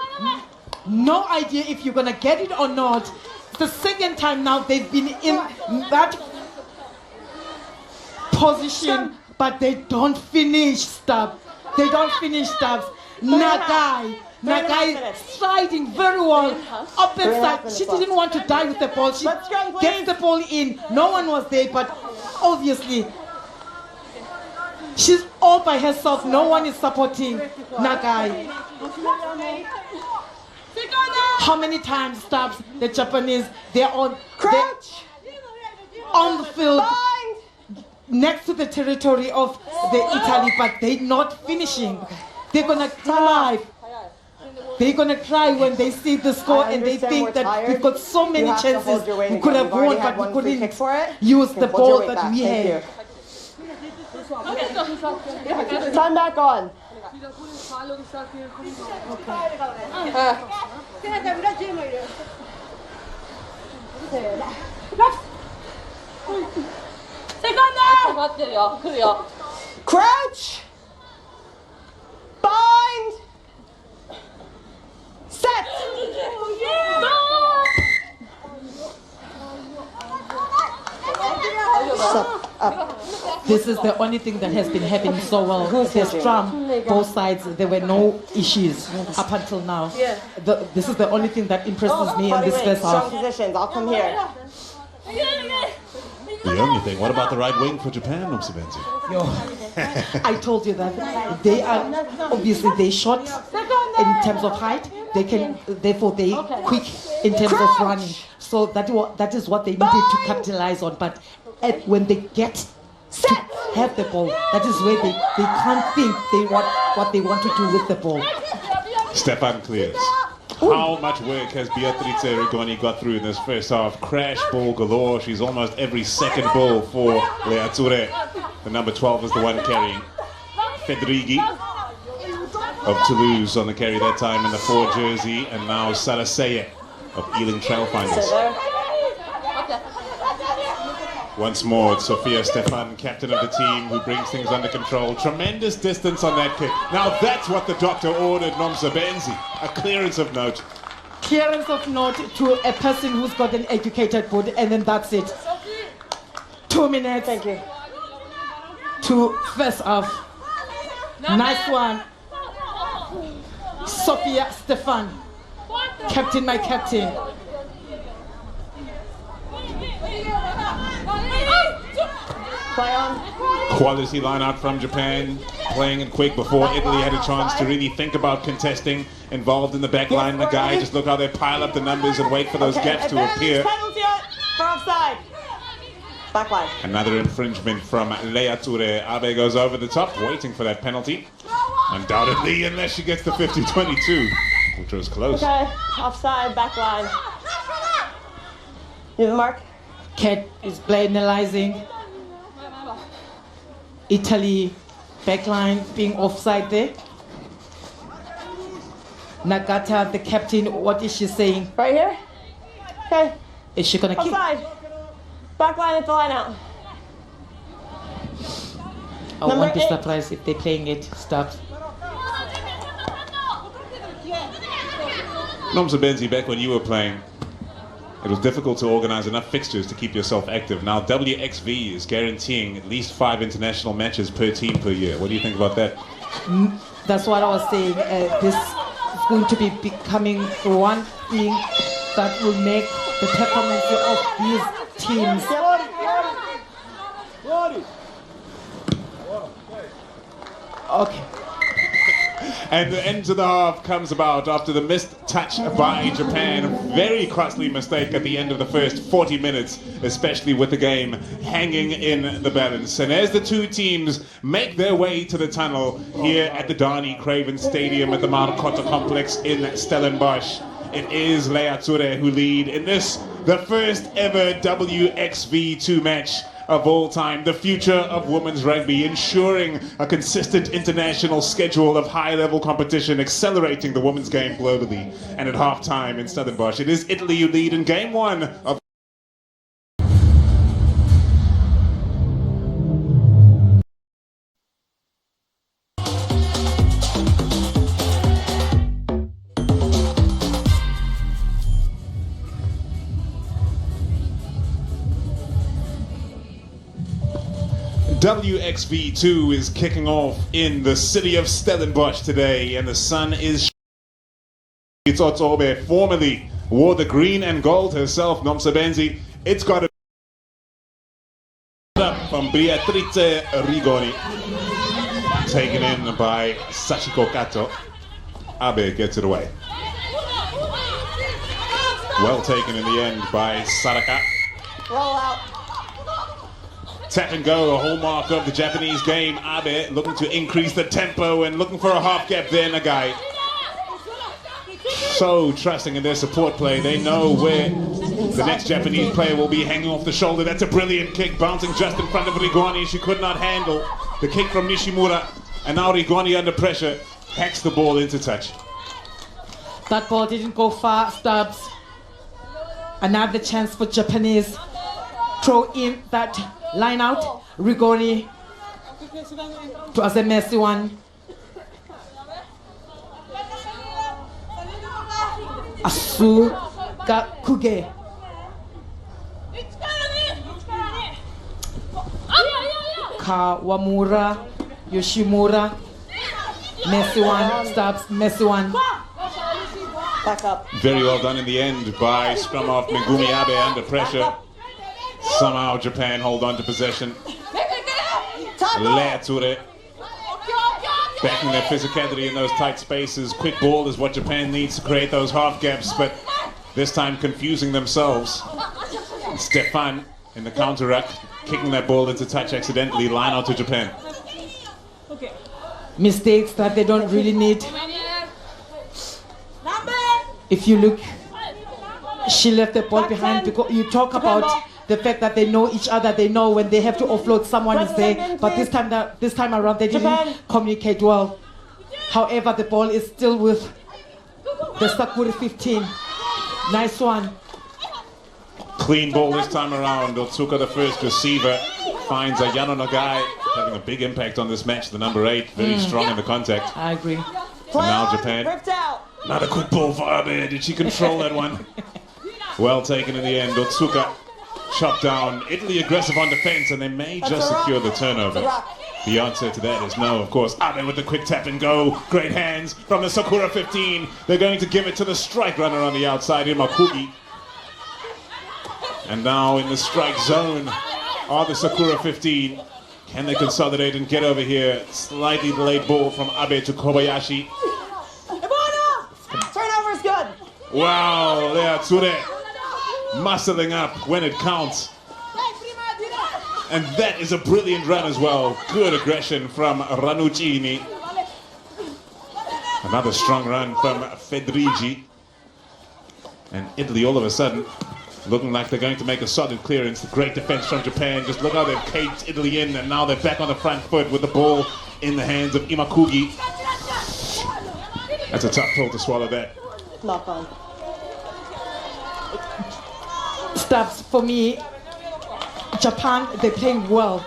No idea if you're going to get it or not. It's the second time now they've been in that position, but they don't finish stuff. They don't finish stuff. Nagai sliding very well up and side. She didn't want to die with the ball. She gets the ball in. No one was there, but obviously she's all by herself. No one is supporting Nagai. How many times stops the Japanese? They're on the field next to the territory of the Italy, but they're not finishing. They're gonna cry. They're gonna cry when they see the score and they think that we've got so many chances. We could have won, but we couldn't use the ball that we had. Time back on. Crouch. Bind. Set. This is the only thing that has been happening so well. The scrum, both sides, there were no issues up until now. This is the only thing that impresses me in this first half. Strong positions. I'll come here. The only thing. What about the right wing for Japan, Nomsebenzi? I told you that they are obviously they short in terms of height. They can therefore they quick in terms of running. So that is what they needed to capitalize on. But when they get to have the ball, that is where they can't think what they want to do with the ball. Stefan clears. How much work has Beatrice Rigoni got through in this first half? Crash ball galore. She's almost every second ball for Leature. The number 12 is the one carrying. Fedrigi of Toulouse on the carry that time in the 4 jersey. And now Saraseye of Ealing Trailfinders. Once more, it's Sophia Stefan, captain of the team, who brings things under control. Tremendous distance on that kick. Now that's what the doctor ordered, Nomsebenzi. A clearance of note. Clearance of note to a person who's got an educated body, and then that's it. 2 minutes. Thank you. To first half. Nice one. Sophia Stefan. Captain, my captain. Play on. Quality line out from Japan, playing it quick before Italy had a chance to really think about contesting. Involved in the back line, the guy, just look how they pile up the numbers and wait for those gaps to appear. Penalty for offside. Back line. Another infringement from Leature. Abe goes over the top, waiting for that penalty. Undoubtedly, unless she gets the 50-22, which was close. Okay, offside, back line. You have the mark? Cat is penalizing Italy backline being offside there. Nagata, the captain, what is she saying? Right here? Okay. Is she gonna kick? Offside. Back line at the line out. I won't be surprised if they're playing it stopped. Nomsebenzi, back when you were playing, it was difficult to organize enough fixtures to keep yourself active. Now WXV is guaranteeing at least 5 international matches per team per year. What do you think about that? That's what I was saying. This is going to be becoming one thing that will make the performance of these teams. Okay. And the end of the half comes about after the missed touch by Japan. A very costly mistake at the end of the first 40 minutes, especially with the game hanging in the balance. And as the two teams make their way to the tunnel here at the Dani Craven Stadium at the Marcotta Complex in Stellenbos, it is Leature who lead in this, the first ever WXV2 match of all time, the future of women's rugby, ensuring a consistent international schedule of high-level competition, accelerating the women's game globally. And at half-time in Stellenbosch, it is Italy who lead in game 1 of WXV2 is kicking off in the city of Stellenbosch today, and the sun is Tsotsobe formerly wore the green and gold herself, Nomsebenzi. It's got a up from Beatrice Rigoni, taken in by Sachiko Kato. Abe gets it away. Well taken in the end by Saraka. Roll out. Tap and go, a hallmark of the Japanese game. Abe looking to increase the tempo and looking for a half gap there, Nagai. So trusting in their support play. They know where the next Japanese player will be hanging off the shoulder. That's a brilliant kick, bouncing just in front of Rigoni. She could not handle the kick from Nishimura. And now Rigoni under pressure hacks the ball into touch. That ball didn't go far, Stubbs. Another chance for Japanese. Throw in that line out. Rigoni. It was a messy one. Asuka Kuge. Kawamura, Yoshimura, messy one, stops, messy one. Back up. Very well done in the end by scrum off Megumi Abe under pressure. Somehow Japan hold on to possession. Leature backing their physicality in those tight spaces. Quick ball is what Japan needs to create those half gaps, but this time confusing themselves. Stefan in the counter ruck, kicking that ball into touch accidentally. Line out to Japan. Mistakes that they don't really need. If you look, she left the ball behind because you talk about the fact that they know each other, they know when they have to offload someone is there, but this time around they didn't communicate well. However, the ball is still with the Sakura 15. Nice one. Clean ball this time around. Otsuka, the first receiver, finds Ayano Nagai, having a big impact on this match. The number 8, very strong in the contact. I agree. And now Japan. Another quick ball for Abe. Did she control that one? Well taken in the end. Otsuka chopped down. Italy aggressive on defense, and they may just secure the turnover. The answer to that is no, of course. Abe with the quick tap and go. Great hands from the Sakura 15. They're going to give it to the strike runner on the outside, Imakugi. And now in the strike zone are the Sakura 15. Can they consolidate and get over here? Slightly delayed ball from Abe to Kobayashi. Turnover is good. Wow, Leature muscling up when it counts. And that is a brilliant run as well. Good aggression from Ranuccini. Another strong run from Fedrigi. And Italy all of a sudden looking like they're going to make a solid clearance. Great defense from Japan. Just look how they've caged Italy in, and now they're back on the front foot with the ball in the hands of Imakugi. That's a tough pill to swallow that. Knock on. Stops for me. Japan, they're playing well.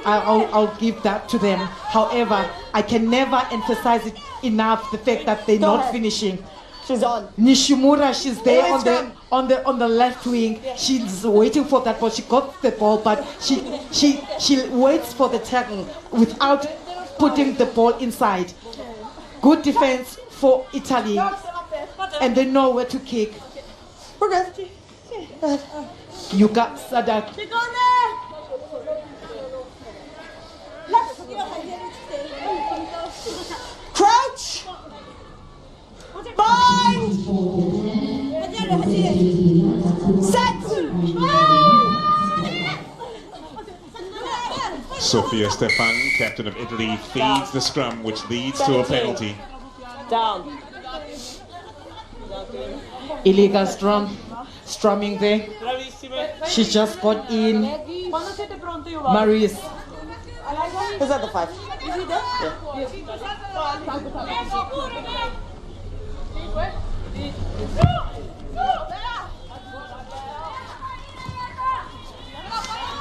I'll give that to them. However, I can never emphasize it enough, the fact that they're not finishing. She's on. Nishimura, she's there on the left wing. She's waiting for that ball. She got the ball, but she waits for the tackle without putting the ball inside. Good defense for Italy, and they know where to kick. We're good. You got Sadak. Crouch. Bind. Set. Sofia Stefan, captain of Italy, feeds the scrum, which leads to a penalty. Down. Illegal strumming there. She just got in. Maris. Who's at the 5?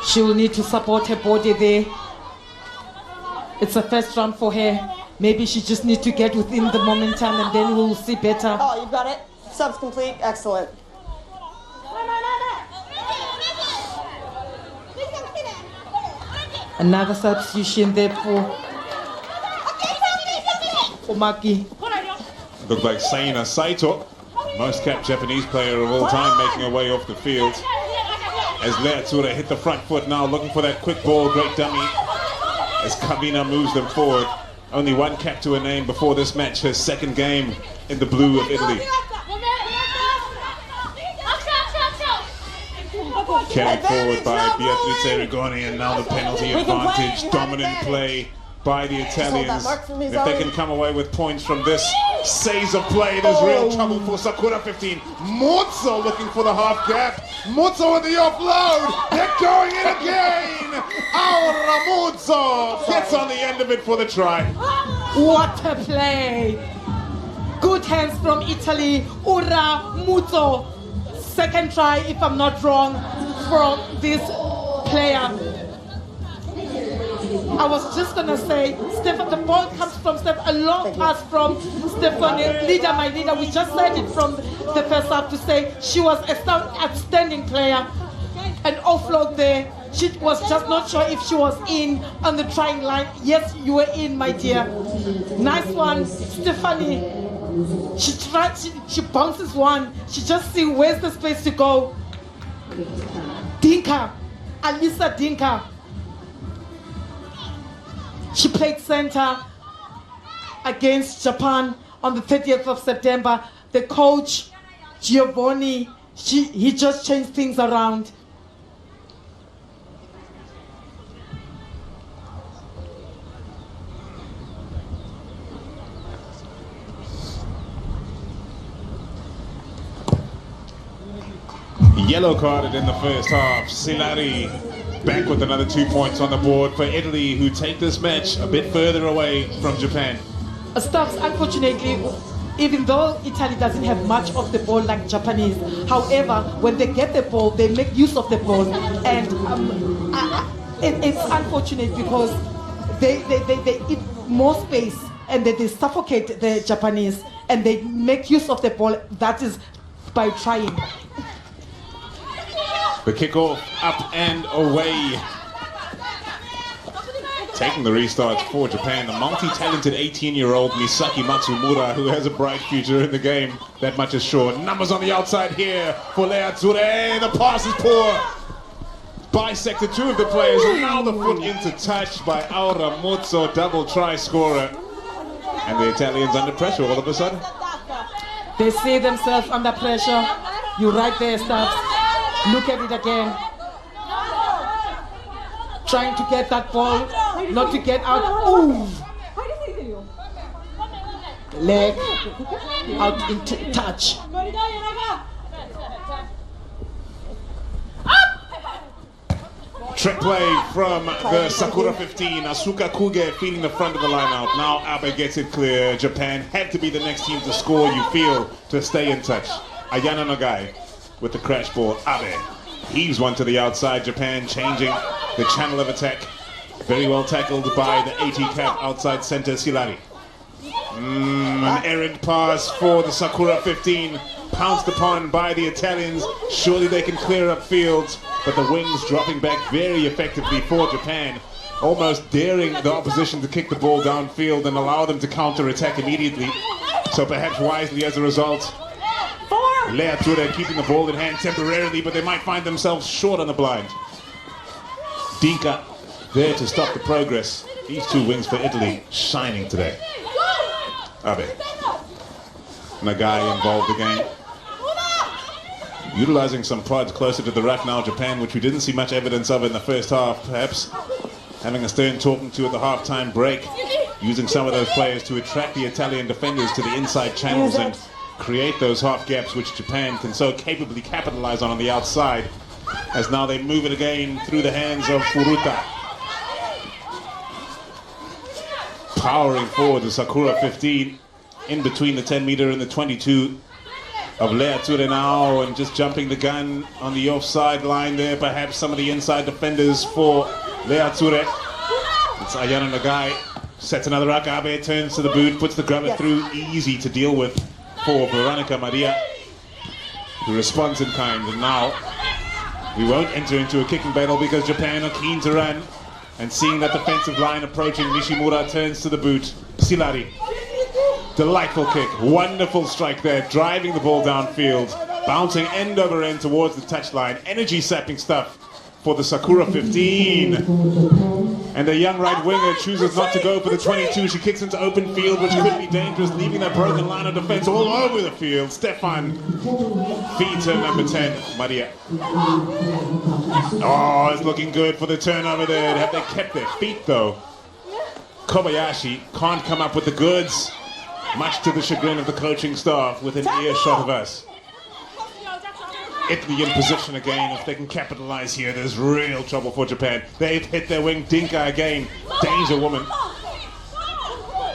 She will need to support her body there. It's a first round for her. Maybe she just needs to get within the momentum, and then we'll see better. Oh, you got it. Subs complete. Excellent. Another substitution there for Maki. Looked like Seina Saito, most capped Japanese player of all time, making her way off the field. As Leature hit the front foot now, looking for that quick ball, great dummy. As Kavina moves them forward. Only one cap to her name before this match, her second game in the blue of Italy. Carried forward by Beatrice Rigoni, and now the penalty advantage. Dominant play by the Italians. If they can come away with points from this phase of play, there's real trouble for Sakura 15. Mozzo looking for the half gap. Mozzo with the offload. They're going in again. Aura Mozzo gets on the end of it for the try. What a play! Good hands from Italy. Ura Muzzo. Second try, if I'm not wrong, from this player. I was just gonna say, Stefan, the ball comes from Stefan, a long pass from Stefan, leader, my leader. We just said it from the first half to say she was an outstanding player. An offload there. She was just not sure if she was in on the trying line. Yes, you were in, my dear. Nice one, Stephanie. She bounces one. She just see where's the space to go. Dinka, Alisa Dinka. She played center against Japan on the 30th of September. The coach, Giovanni, he just changed things around. Yellow carded in the first half. Silari back with another 2 points on the board for Italy, who take this match a bit further away from Japan. Stubbs, unfortunately, even though Italy doesn't have much of the ball like Japanese, however, when they get the ball, they make use of the ball, and it's unfortunate because they eat more space and they suffocate the Japanese, and they make use of the ball. That is by trying. The kickoff up and away. Taking the restart for Japan, the multi-talented 18-year-old Misaki Matsumura, who has a bright future in the game. That much is sure. Numbers on the outside here for Lea Tsure. The pass is poor. Bisected two of the players. Now the foot into touch by Aura Mozzo, double try scorer. And the Italians under pressure all of a sudden. They see themselves under pressure. You're right there, Stubbs. Look at it again. Trying to get that ball, not to get out. Ooh! Leg out into touch. Trick play from the Sakura 15. Asuka Kuge feeding the front of the line out. Now Abe gets it clear. Japan had to be the next team to score, you feel, to stay in touch. Ayana Nagai with the crash ball. Abe heaves one to the outside. Japan changing the channel of attack. Very well tackled by the 80 cap outside center Silari. An errant pass for the Sakura 15. Pounced upon by the Italians. Surely they can clear up fields, but the wings dropping back very effectively for Japan, almost daring the opposition to kick the ball downfield and allow them to counter-attack immediately. So perhaps wisely as a result, Lea Tsure keeping the ball in hand temporarily, but they might find themselves short on the blind. Dinka there to stop the progress. These two wings for Italy shining today. Abe. Nagai involved again. Utilizing some prods closer to the rack now, Japan, which we didn't see much evidence of in the first half. Perhaps having a stern talking to at the halftime break, using some of those players to attract the Italian defenders to the inside channels and create those half gaps which Japan can so capably capitalize on the outside, as now they move it again through the hands of Furuta. Powering forward the Sakura 15 in between the 10 meter and the 22 of Lea Tsure now, and just jumping the gun on the offside line there. Perhaps some of the inside defenders for Lea Tsure. It's Ayana Nagai. Sets another rack. Abe turns to the boot, puts the grubber through. Easy to deal with for Veronica Maria, who responds in kind. And now we won't enter into a kicking battle because Japan are keen to run. And seeing that defensive line approaching, Nishimura turns to the boot. Silari. Delightful kick, wonderful strike there, driving the ball downfield, bouncing end over end towards the touchline. Energy sapping stuff for the Sakura 15. And the young right winger chooses not to go for the 22. She kicks into open field, which could be dangerous, leaving that broken line of defense all over the field. Stefan feeds her number 10, Maria. Oh, it's looking good for the turnover there. Have they kept their feet though? Kobayashi can't come up with the goods, much to the chagrin of the coaching staff within earshot of us. Italy in position again. If they can capitalize here, there's real trouble for Japan. They've hit their wing. Dinka again. Danger woman.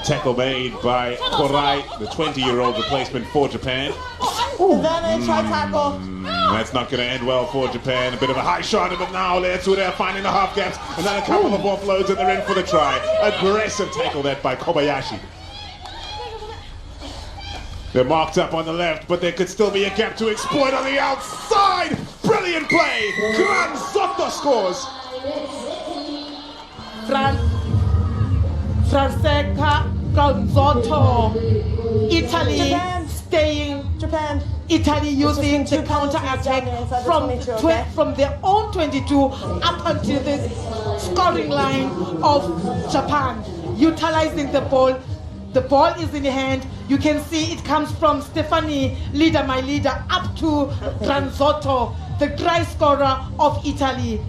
Tackle made by Korai, the 20-year-old replacement for Japan. That's not going to end well for Japan. A bit of a high shot, but now Lea Tsure finding the half gaps, and then a couple of offloads, and they're in for the try. Aggressive tackle that by Kobayashi. They're marked up on the left, but there could still be a gap to exploit on the outside. Brilliant play. Gran Soto scores. Francesca Gonzotto. Italy Japan. staying. Japan. Italy using the two counter penalties attack down there inside the from 22, okay? from their own 22 up until the scoring line of Japan. Utilizing the ball. The ball is in the hand. You can see it comes from Stefani, leader, my leader, up to Granzotto, the try scorer of Italy.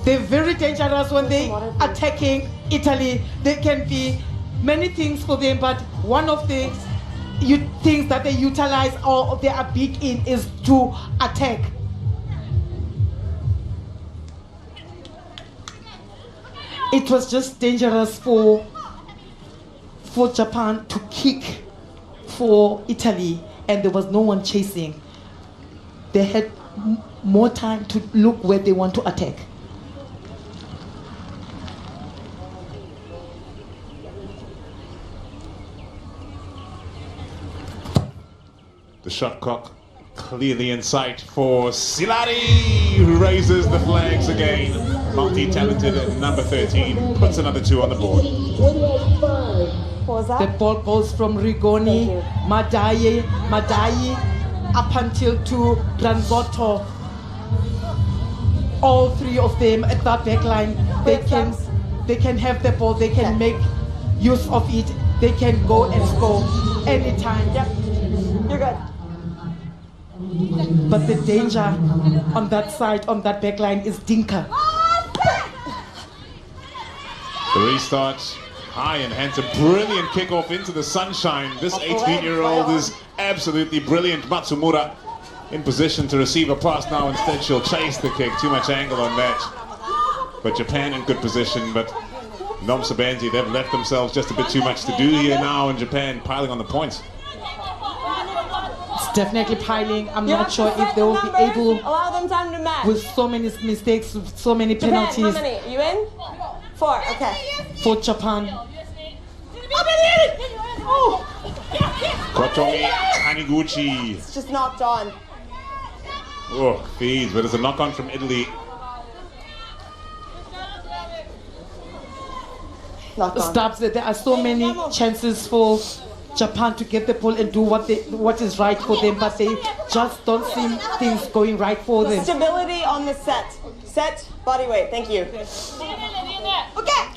They're very dangerous when they attacking Italy. There can be many things for them, but one of the things that they utilize or they are big in is to attack. It was just dangerous for Japan to kick for Italy, and there was no one chasing. They had more time to look where they want to attack. The shot clock clearly in sight for Silari, who raises the flags again. Multi-talented number 13 puts another 2 on the board. What was that? The ball goes from Rigoni, Madai, up until to Granzotto. All three of them at that back line, they can have the ball, they can make use of it, they can go and score anytime. Yep. You're good. But the danger on that side, on that back line, is Dinka. The restart, high and hands a brilliant kickoff into the sunshine. This 18-year-old is absolutely brilliant. Matsumura in position to receive a pass now. Instead, she'll chase the kick. Too much angle on that. But Japan in good position. But Nomsabanzi, they've left themselves just a bit too much to do here now in Japan, piling on the points. It's definitely piling. I'm not sure if they will be able, Allow them time to match. with so many mistakes, with so many Japan, penalties. how many? You in? 4, okay. For Japan. Kotomi Taniguchi. It's just knocked on. Oh, feeds, but it's a knock-on from Italy. Knocked on. Stops. There are so many chances for Japan to get the ball and do what is right for them, but they just don't seem things going right for them. Stability on the set. Set, body weight. Thank you. Okay.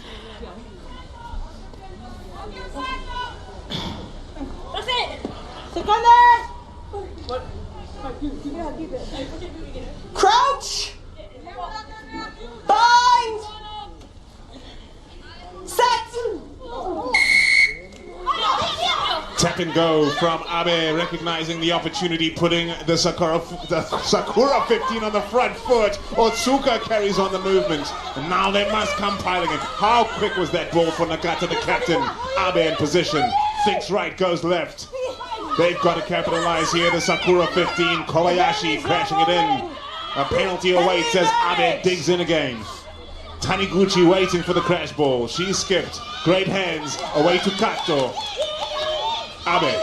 Crouch. Bind. Set. Tap and go from Abe, recognizing the opportunity, putting the Sakura 15 on the front foot. Otsuka carries on the movement. And now they must come piling in. How quick was that ball for Nagata, the captain? Abe in position. Thinks right, goes left. They've got to capitalize here. The Sakura 15, Kobayashi crashing it in. A penalty awaits as Abe digs in again. Taniguchi waiting for the crash ball. She skipped. Great hands. Away to Kato. Abe.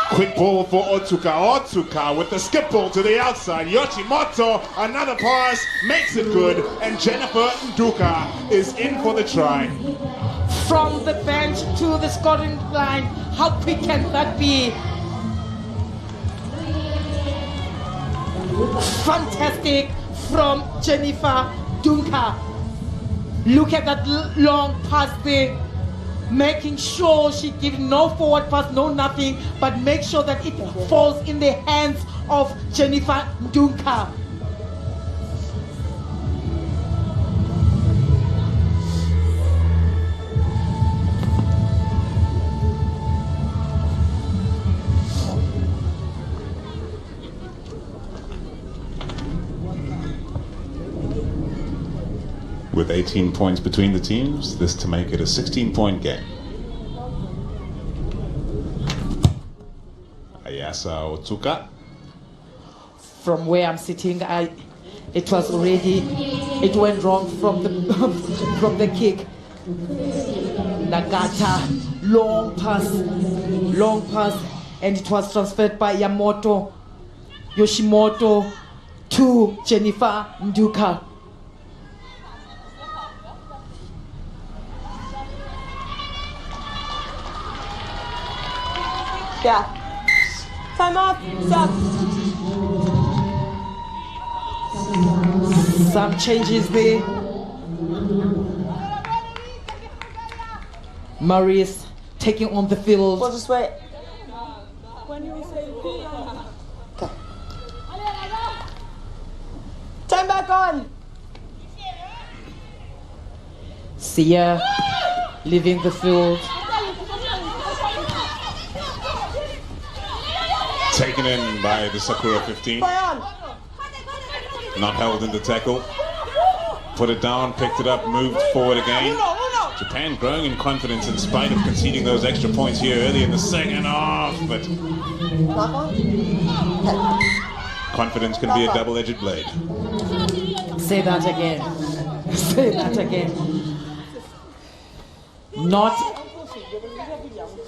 Quick ball for Otsuka. Otsuka with the skip ball to the outside. Yoshimoto. Another pass. Makes it good. And Jennifer Nduka is in for the try. From the bench to the scoring line, how quick can that be? Fantastic from Jennifer Dunka. Look at that long pass there, making sure she gives no forward pass, no nothing, but make sure that it falls in the hands of Jennifer Dunka. With 18 points between the teams, this to make it a 16-point game. Ayasa Otsuka. From where I'm sitting, it went wrong from the kick. Nagata, long pass, and it was transferred by Yoshimoto to to Jennifer Nduka. Yeah. Time off. Stop. Some changes there. Maurice taking on the field. We'll just wait. Okay. Time back on. Sia leaving the field. Taken in by the Sakura 15. Play on. Not held in the tackle. Put it down, picked it up, moved forward again. Japan growing in confidence in spite of conceding those extra points here early in the second half, but confidence can be a double-edged blade. Say that again. Say that again. Not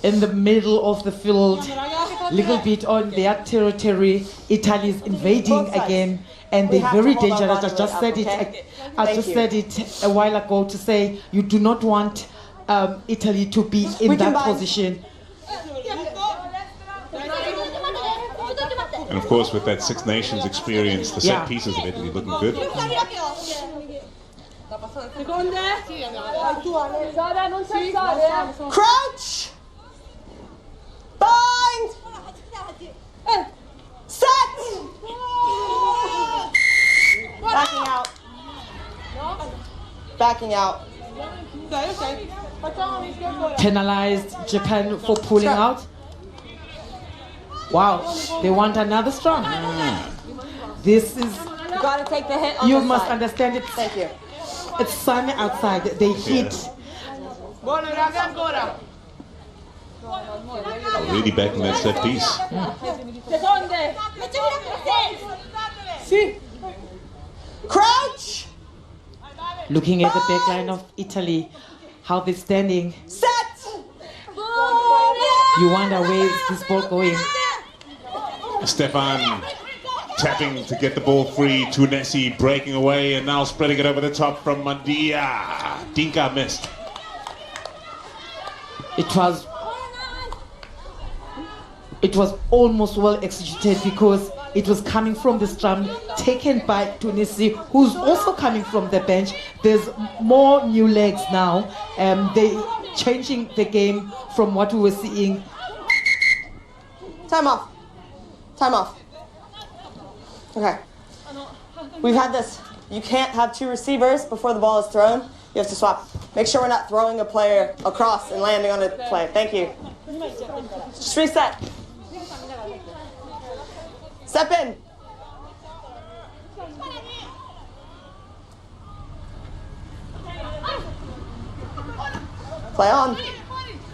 in the middle of the field, little bit on their territory. Italy is invading again, and they're very dangerous. I just said it. I just said it a while ago to say you do not want Italy to be in that position. And of course, with that Six Nations experience, the set pieces of Italy looking good. Crouch. Bind. Set. Backing out. Backing out. Penalized Japan for pulling out. Wow, they want another strong. This is. You gotta take the hit on You the must side. understand it. Thank you. It's sunny outside. They hit. Really backing that set piece. Crouch. Looking at the back line of Italy, how they're standing. Set. You wonder where is this ball going. Stefan tapping to get the ball free. Tunesi breaking away and now spreading it over the top from Mandia. Dinka missed. It was almost well executed because it was coming from the scrum, taken by Tunisi, who's also coming from the bench. There's more new legs now. They changing the game from what we were seeing. Time off. Time off. Okay. We've had this. You can't have two receivers before the ball is thrown. You have to swap. Make sure we're not throwing a player across and landing on a play. Thank you. Just reset. Step in. Play on.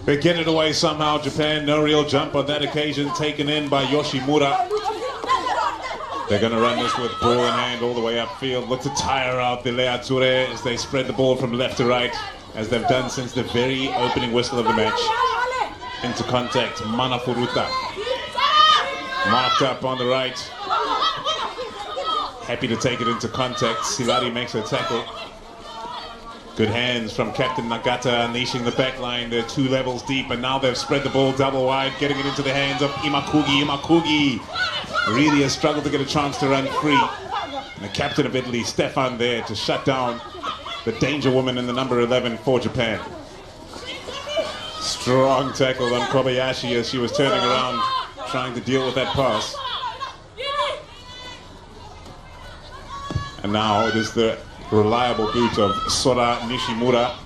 They get it away somehow, Japan. No real jump on that occasion. Taken in by Yoshimura. They're going to run this with ball in hand all the way upfield. Look to tire out the Leature as they spread the ball from left to right, as they've done since the very opening whistle of the match. Into contact, Manafuruta. Marked up on the right. Happy to take it into contact. Silari makes a tackle. Good hands from Captain Nagata, unleashing the back line. They're 2 levels deep, and now they've spread the ball double wide, getting it into the hands of Imakugi. Imakugi really has struggled to get a chance to run free. And the captain of Italy, Stefan, there to shut down the danger woman in the number 11 for Japan. Strong tackle on Kobayashi as she was turning around, trying to deal with that pass. And now it is the reliable boot of Sora Nishimura,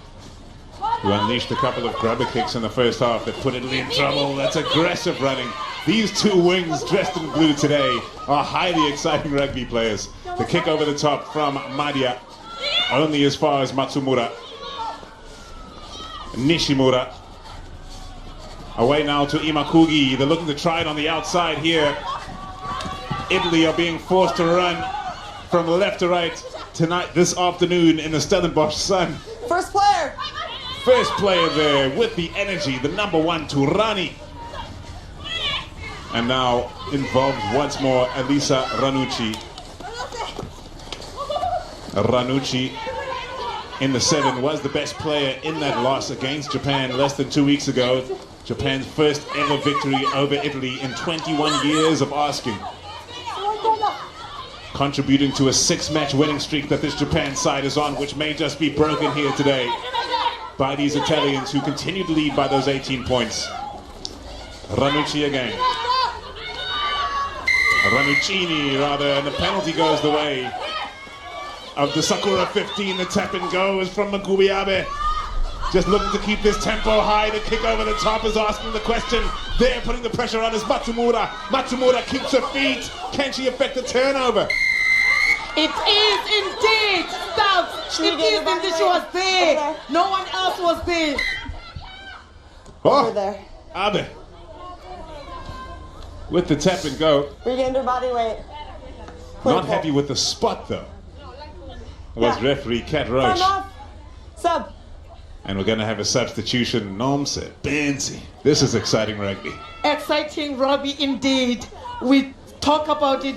who unleashed a couple of grubber kicks in the first half that put Italy in trouble. That's aggressive running. These 2 wings dressed in blue today are highly exciting rugby players. The kick over the top from Madia, only as far as Matsumura. Nishimura. Away now to Imakugi. They're looking to try it on the outside here. Italy are being forced to run from left to right tonight, this afternoon in the Stellenbos sun. First player. First player there with the energy, the number 1, Turani. And now involved once more, Elisa Ranucci. Ranucci in the 7 was the best player in that loss against Japan less than 2 weeks ago. Japan's first ever victory over Italy in 21 years of asking. Contributing to a 6-match winning streak that this Japan side is on, which may just be broken here today by these Italians who continue to lead by those 18 points. Ranucci again. Ranuccini, rather, and the penalty goes the way of the Sakura 15. The tap and go is from Makubiabe. Just looking to keep this tempo high. The kick over the top is asking the question. They're putting the pressure on is Matsumura. Matsumura keeps her feet. Can she affect the turnover? It is indeed. Stop. It is indeed. She was there. No one else was there. Over there. Abe. With the tap and go. Regained her body weight. Not happy with the spot though. Was referee Kat Time Roche. off. Sub. And we're going to have a substitution. Nomse Benzi. This is exciting rugby. Exciting rugby indeed. We talk about it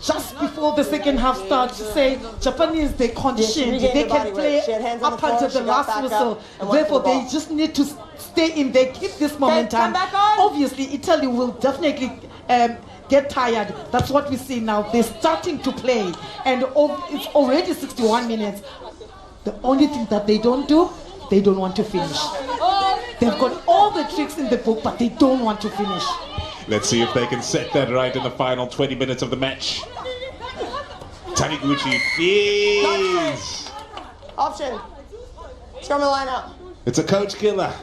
just before the second half starts to say Japanese, they conditioned, they can play up until the last whistle. Therefore, they just need to stay in there, keep this momentum. Obviously, Italy will definitely get tired. That's what we see now. They're starting to play, and it's already 61 minutes. The only thing that they don't do, they don't want to finish. They've got all the tricks in the book, but they don't want to finish. Let's see if they can set that right in the final 20 minutes of the match. Taniguchi feeds. Option. Scrum the line out. It's a coach killer.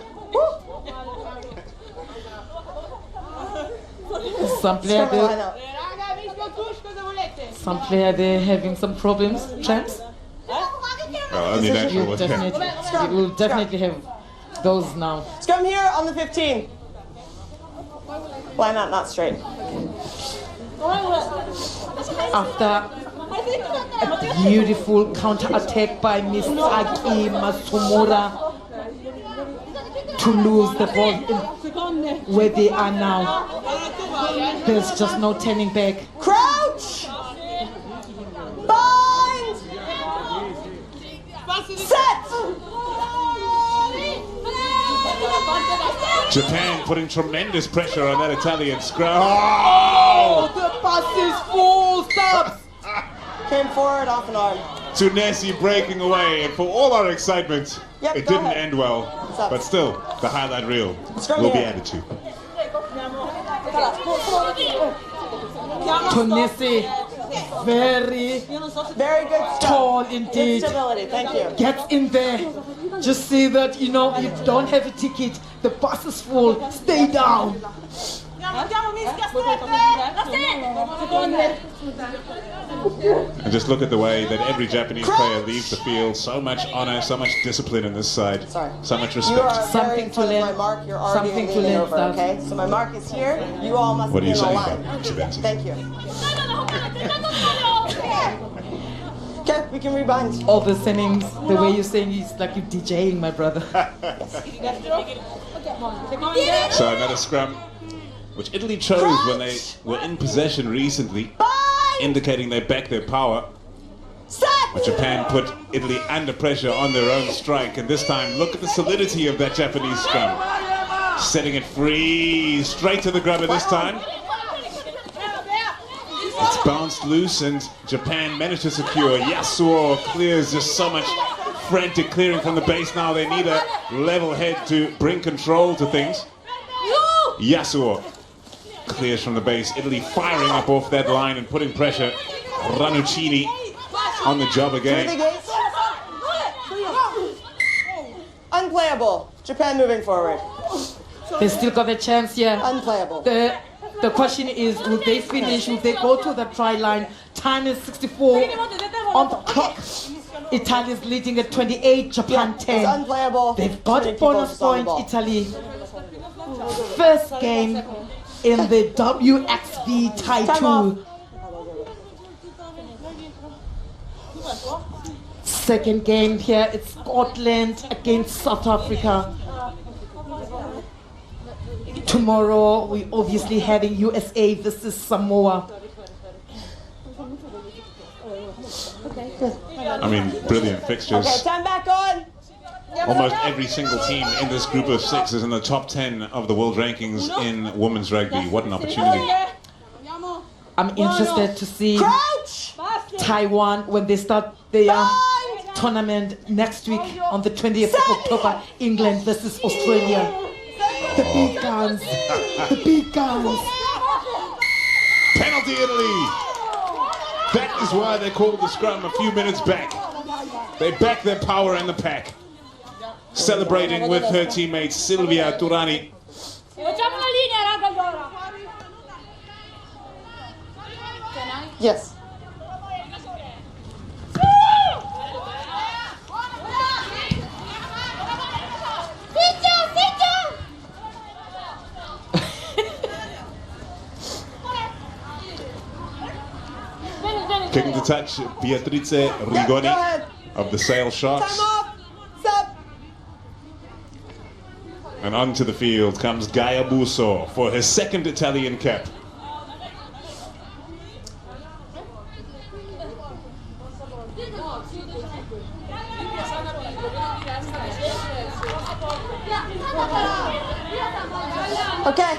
Some player they're having some problems, champs. Only natural with him. You will definitely have those now. Scrum here on the 15. Line out, not straight. After a beautiful counter-attack by Miss Aki Matsumura to lose the ball where they are now. There's just no turning back. Crouch! Bind! Set! Japan putting tremendous pressure on that Italian scrum. Oh, the pass is full. Stop! Came forward off an arm. Tunesi breaking away, and for all our excitement, Yep, it go didn't ahead. end well. But still, the highlight reel Scrum will be here. added to. Tunisia, very good tall indeed. Good stability, thank you. Get in there. Just see that, you don't have a ticket. The bus is full. Stay down. And just look at the way that every Japanese player leaves the field. So much honor, so much discipline in this side. So much You respect. are Something very to close learn. my mark. You're already Something to leaning learn, over, Stas. okay? So my mark is here. You all must What are be you in a saying, line. Bob Chibenzi? Thank you. Okay, we can rebind. All the singings, the way you're saying is like you're DJing, my brother. So another scrum, which Italy chose when they were in possession recently, indicating they back their power. But Japan put Italy under pressure on their own strike, and this time look at the solidity of that Japanese scrum. Setting it free, straight to the grubber this time. It's bounced loose and Japan managed to secure. Yasuo clears just so much frantic clearing from the base now. They need a level head to bring control to things. Yasuo clears from the base. Italy firing up off that line and putting pressure. Ranuccini on the job Through the again. gates. Unplayable. Japan moving forward. They still got a chance here. Unplayable. The question is, will they finish? Will they go to the try line? Time is 64 on the clock. Italy is leading at 28, Japan 10. It's unplayable. They've got a Too many bonus people on the point, ball. Italy. First game in the WXV Time title. Second game here, it's Scotland against South Africa. Tomorrow, we obviously having USA versus Samoa. I mean, brilliant fixtures. Okay, time back on. Almost every single team in this group of 6 is in the top 10 of the world rankings in women's rugby. What an opportunity. I'm interested to see Crouch! Taiwan when they start the tournament next week on the 20th of October, England versus Australia. The big guns, the big guns. Penalty Italy. That is why they called the scrum a few minutes back. They back their power in the pack. Celebrating with her teammate Silvia Turani. Yes. Kicking to touch, Beatrice Rigoni of the Sail Sharks. And onto the field comes Gaia Busso for her second Italian cap. Okay,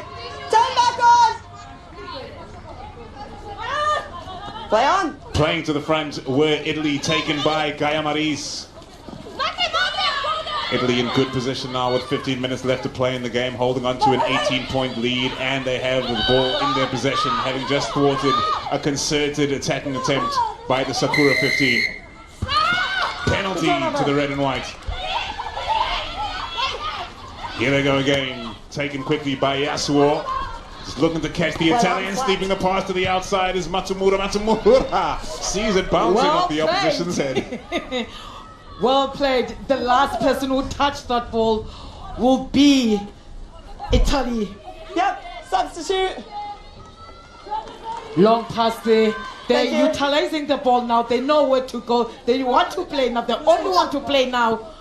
turn back on. Play on. Playing to the front were Italy, taken by Gaia Maris. Italy in good position now with 15 minutes left to play in the game, holding on to an 18-point lead, and they have the ball in their possession, having just thwarted a concerted attacking attempt by the Sakura 15. Penalty to the red and white. Here they go again, taken quickly by Yasuo. Just looking to catch the Italians, leaving the pass to the outside is Matsumura. Matsumura sees it bouncing off the opposition's head. Well played. The last person who touched that ball will be Italy. Yep, substitute. Long pass there. They're utilizing the ball now. They know where to go. They want to play now. They only want to play now.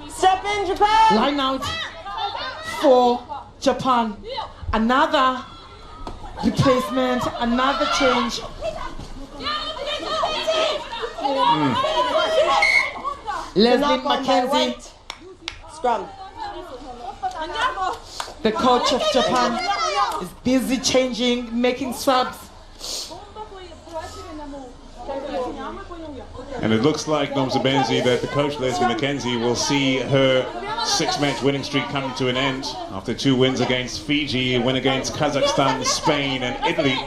Step in, Japan. Line out for Japan. Another replacement, another change. Leslie Mackenzie, scrum. The coach of Japan, is busy changing, making subs. And it looks like, Nomzabenzi, that the coach Leslie Mackenzie will see her 6-match winning streak come to an end after 2 wins against Fiji, a win against Kazakhstan, Spain and Italy.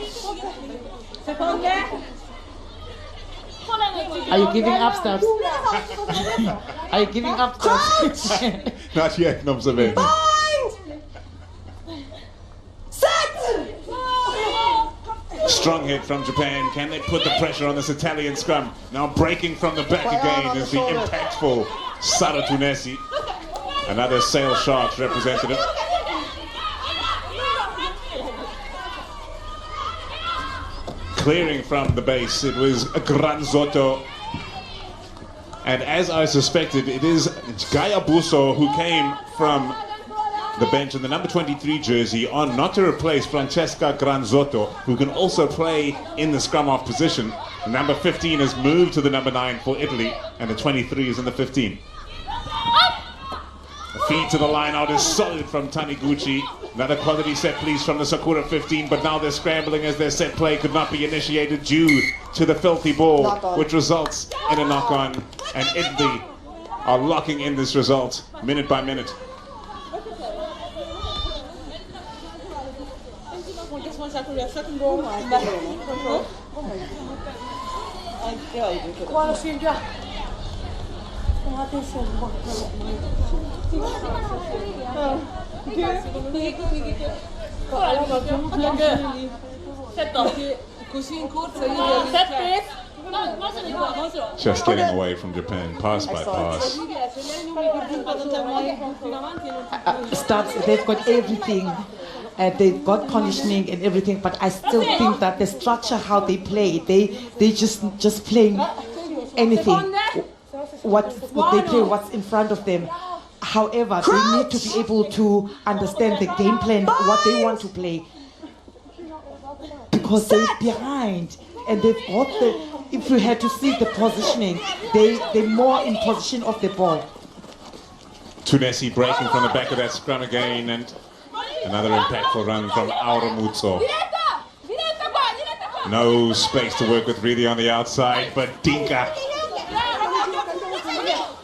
Are you giving up stuff? Are you giving up stuff? Not yet, Nomzabenzi. Strong hit from Japan. Can they put the pressure on this Italian scrum? Now breaking from the back again is the impactful Sara Tunesi. Another Sail Sharks representative. Clearing from the base, it was Granzotto. And as I suspected, it is Gaia Busso who came from the bench in the number 23 jersey on, not to replace Francesca Granzotto, who can also play in the scrum off position. The number 15 has moved to the number 9 for Italy, and the 23 is in the 15. The feed to the line out is solid from Taniguchi. Another quality set piece from the Sakura 15, but now they're scrambling as their set play could not be initiated due to the filthy ball, which results in a knock-on, and Italy are locking in this result minute by minute. Just getting away from Japan, pass by pass. Stabs, they've got everything. They've got conditioning and everything, but I still think that the structure, how they play, they just playing anything. What they play, what's in front of them. However, they need to be able to understand the game plan, what they want to play, because they're behind and they've got if you had to see the positioning, they're more in position of the ball. Tunesi breaking from the back of that scrum again, and another impactful run from Auramutso. No space to work with really on the outside, but Dinka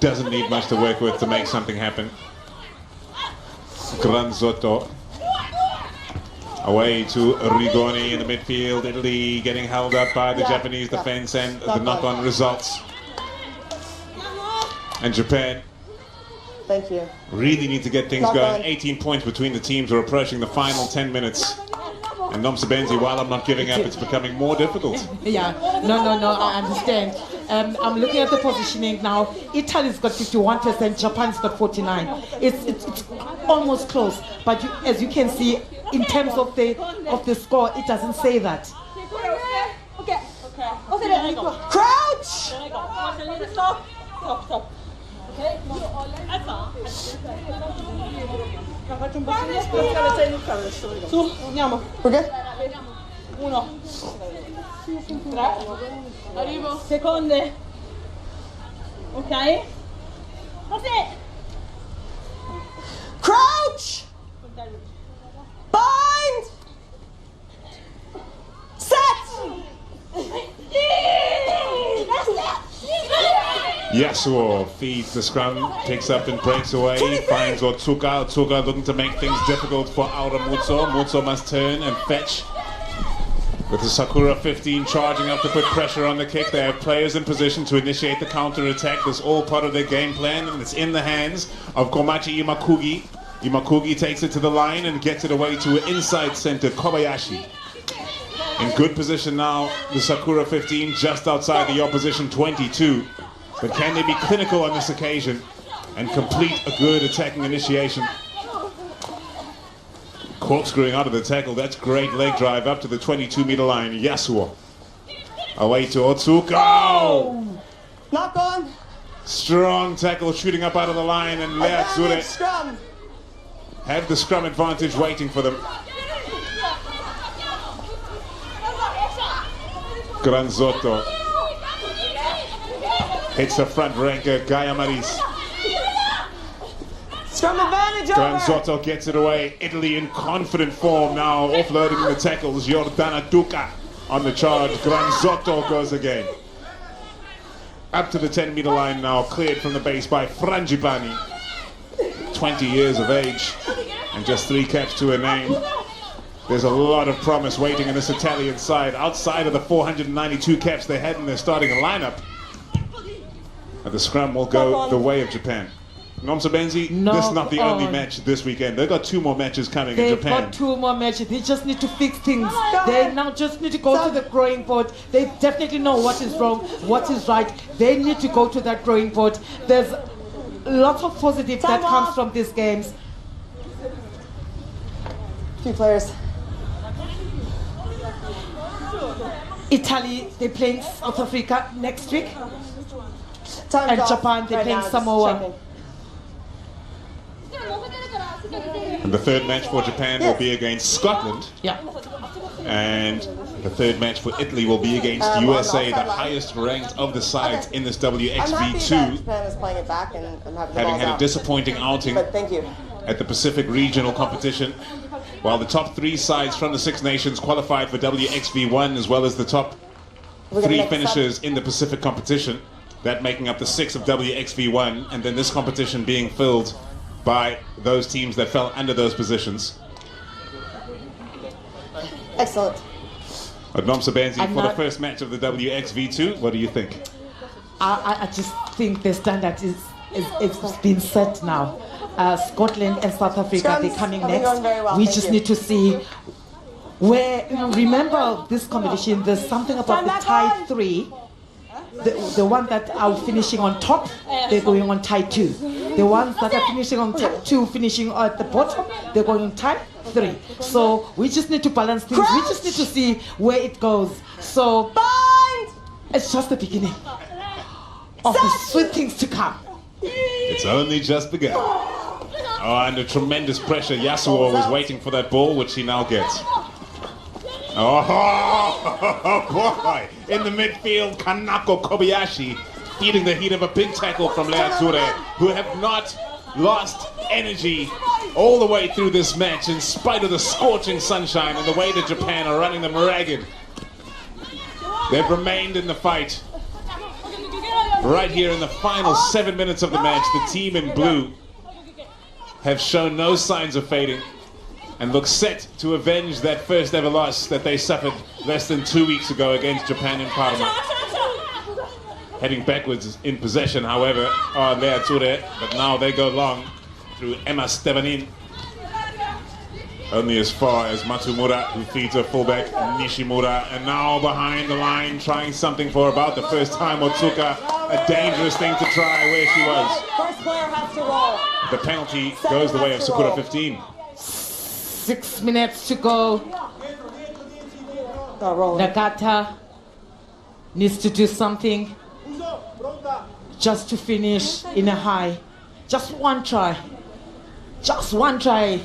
doesn't need much to work with to make something happen. Granzotto away to Rigoni in the midfield. Italy getting held up by the Japanese defense and the knock-on results. And Japan Thank you. really need to get things going. 18 points between the teams. We're approaching the final 10 minutes. And Nomsebenzi, while I'm not giving up, it's becoming more difficult. Yeah, no, I understand. I'm looking at the positioning now. Italy's got 51%, Japan's got 49%. It's almost close, but as you can see, in terms of the score, it doesn't say that. Crouch! We're good? Arrivo. Seconde. Ok. Crouch! Bind! Set! Yasuo feeds the scrum, picks up and breaks away, finds Otsuka. Otsuka looking to make things difficult for Auramutso. Mutso must turn and fetch. With the Sakura 15 charging up to put pressure on the kick, they have players in position to initiate the counter-attack. That's all part of their game plan, and it's in the hands of Komachi Imakugi. Imakugi takes it to the line and gets it away to inside center Kobayashi. In good position now, the Sakura 15 just outside the opposition 22. But can they be clinical on this occasion and complete a good attacking initiation? Corkscrewing out of the tackle, that's great leg drive up to the 22-meter line. Yasuo away to Otsuka. Oh! Knock on. Strong tackle shooting up out of the line, and Leatsure Scrum. have the scrum advantage waiting for them. Granzotto hits the front ranker, Gaia Maris. Scrum advantage over. Granzotto gets it away. Italy in confident form now, offloading the tackles. Giordana Duca on the charge. Granzotto goes again. Up to the 10-meter line now, cleared from the base by Frangipani. 20 years of age and just 3 caps to her name. There's a lot of promise waiting in this Italian side, outside of the 492 caps they had in their starting lineup. And the scrum will go the way of Japan. Nomsebenzi, No, this is not the only match this weekend. They've got 2 more matches coming in They've Japan. got 2 more matches. They just need to fix things. They now just need to go to the drawing board. They definitely know what is wrong, what is right. They need to go to that drawing board. There's lots of positive that comes from these games. 2 players. Italy, they're playing South Africa next week. Time's And off. Japan, they're Right playing now, just Samoa. checking. And the third match for Japan will be against Scotland. Yeah. And the third match for Italy will be against USA, the highest ranked of the sides in this I'm happy that WXV2, Japan is playing it back, and I'm happy the having ball's had a out. disappointing outing But thank you. at the Pacific Regional competition. While the top 3 sides from the 6 nations qualified for WXV1, as well as the top We're gonna 3 make finishers in the Pacific competition, that making up the 6 of WXV1, and then this competition being filled by those teams that fell under those positions. Excellent. But Nomsebenzi, I'm for the not- first match of the WXV2, what do you think? I just think the standard is been set now. Scotland and South Africa, they're coming Scrums have been going next. very well, We thank just you. need to see where, remember this competition, there's something about the tie 3. The one that are finishing on top, they're going on tie 2. The ones that are finishing on tie 2, finishing at the bottom, they're going on tie 3. So we just need to balance things. We just need to see where it goes. So Bind! it's just the beginning of the sweet things to come. It's only just begun. Oh, under tremendous pressure, Yasuo was waiting for that ball, which he now gets. Oh, boy. In the midfield, Kanako Kobayashi feeding the heat of a big tackle from Leatsure, who have not lost energy all the way through this match in spite of the scorching sunshine and the way that Japan are running them ragged. They've remained in the fight. Right here in the final 7 minutes of the match, the team in blue have shown no signs of fading and look set to avenge that first ever loss that they suffered less than 2 weeks ago against Japan in Parma. Heading backwards in possession, however, are Leatsure, but now they go long through Emma Stevanin. Only as far as Matsumura, who feeds her fullback Nishimura, and now behind the line, trying something for about the first time. Otsuka, a dangerous thing to try where she was. First player has to roll. The penalty goes the way of Sakura 15. 6 minutes to go. Nagata needs to do something just to finish in a high. Just one try. Just one try.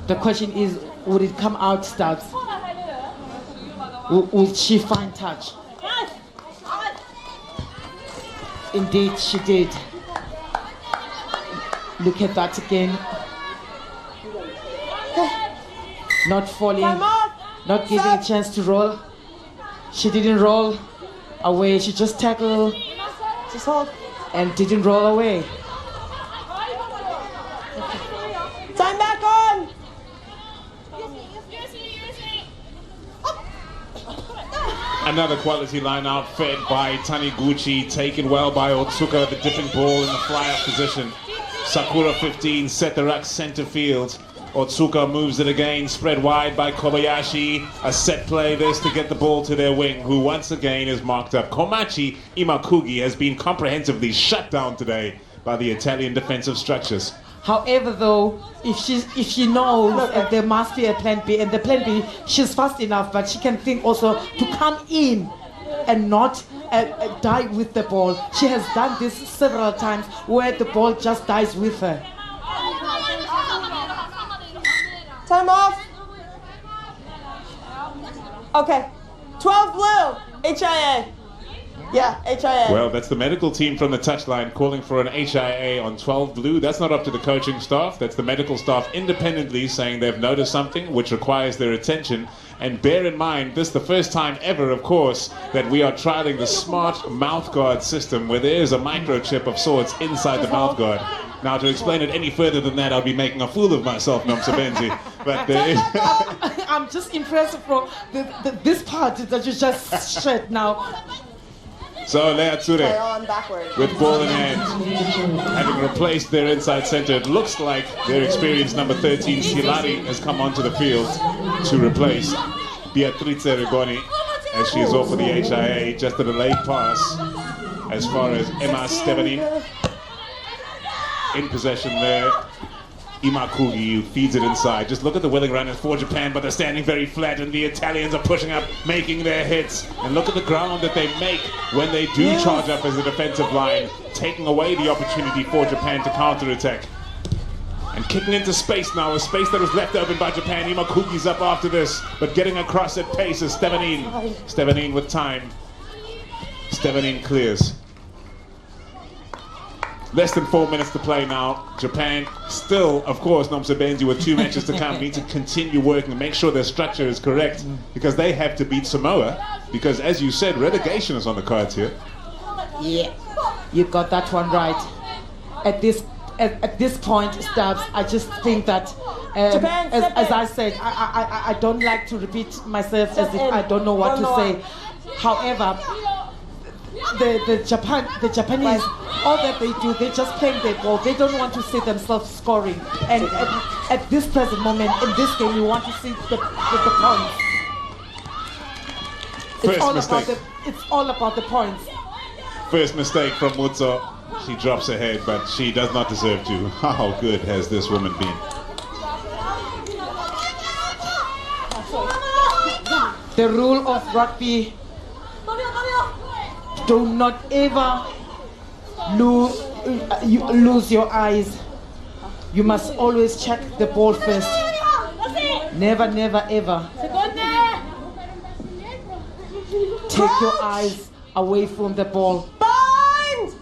The question is, would it come out studs? Will she find touch? Indeed, she did. Look at that again. Not falling, not giving a chance to roll. She didn't roll away, she just tackled and didn't roll away. Time back on! Another quality line out fed by Taniguchi, taken well by Otsuka, the dipping ball in the fly-up position. Sakura 15 set the ruck center field. Otsuka moves it again, spread wide by Kobayashi. A set play this to get the ball to their wing, who once again is marked up. Komachi Imakugi has been comprehensively shut down today by the Italian defensive structures. However, though, if she knows that there must be a plan B, and the plan B, she's fast enough, but she can think also to come in and not die with the ball. She has done this several times where the ball just dies with her. Time off. Okay. 12 blue. HIA. Yeah, HIA. Well, that's the medical team from the touchline calling for an HIA on 12 blue. That's not up to the coaching staff. That's the medical staff independently saying they've noticed something which requires their attention. And bear in mind, this is the first time ever, of course, that we are trialing the smart mouthguard system where there is a microchip of sorts inside the mouthguard. Now, to explain it any further than that, I'll be making a fool of myself, Nomsabenzi. But there is... I'm just impressed from this part that you just shared now. So Leatsure, with ball in hand, having replaced their inside center, it looks like their experienced number 13, Silari, has come onto the field to replace Beatrice Rigoni, as she is off for the HIA. Just a delayed pass as far as Emma Stevanin. In possession there, Imakugi feeds it inside. Just look at the willing runners for Japan, but they're standing very flat, and the Italians are pushing up, making their hits. And look at the ground that they make when they do charge up as a defensive line, taking away the opportunity for Japan to counterattack. And kicking into space now, a space that was left open by Japan. Imakugi's up after this, but getting across at pace is Stevanin. Stevanin with time. Stevanin clears. Less than 4 minutes to play now. Japan still, of course, Nomsabenzi, with 2 matches to come, need to continue working and make sure their structure is correct, because they have to beat Samoa, because as you said, relegation is on the cards here. Yeah, you got that one right. At this point, Stubbs, I just think that, as I said, I don't like to repeat myself as if I don't know what to say. However, the Japanese, all that they do, they just play their ball. They don't want to see themselves scoring. And at this present moment, in this game, you want to see the points. It's all about the points. First mistake from Mutso. She drops her head, but she does not deserve to. How good has this woman been? The rule of rugby: do not ever lose your eyes. You must always check the ball first. Never, never, ever take your eyes away from the ball. Bind!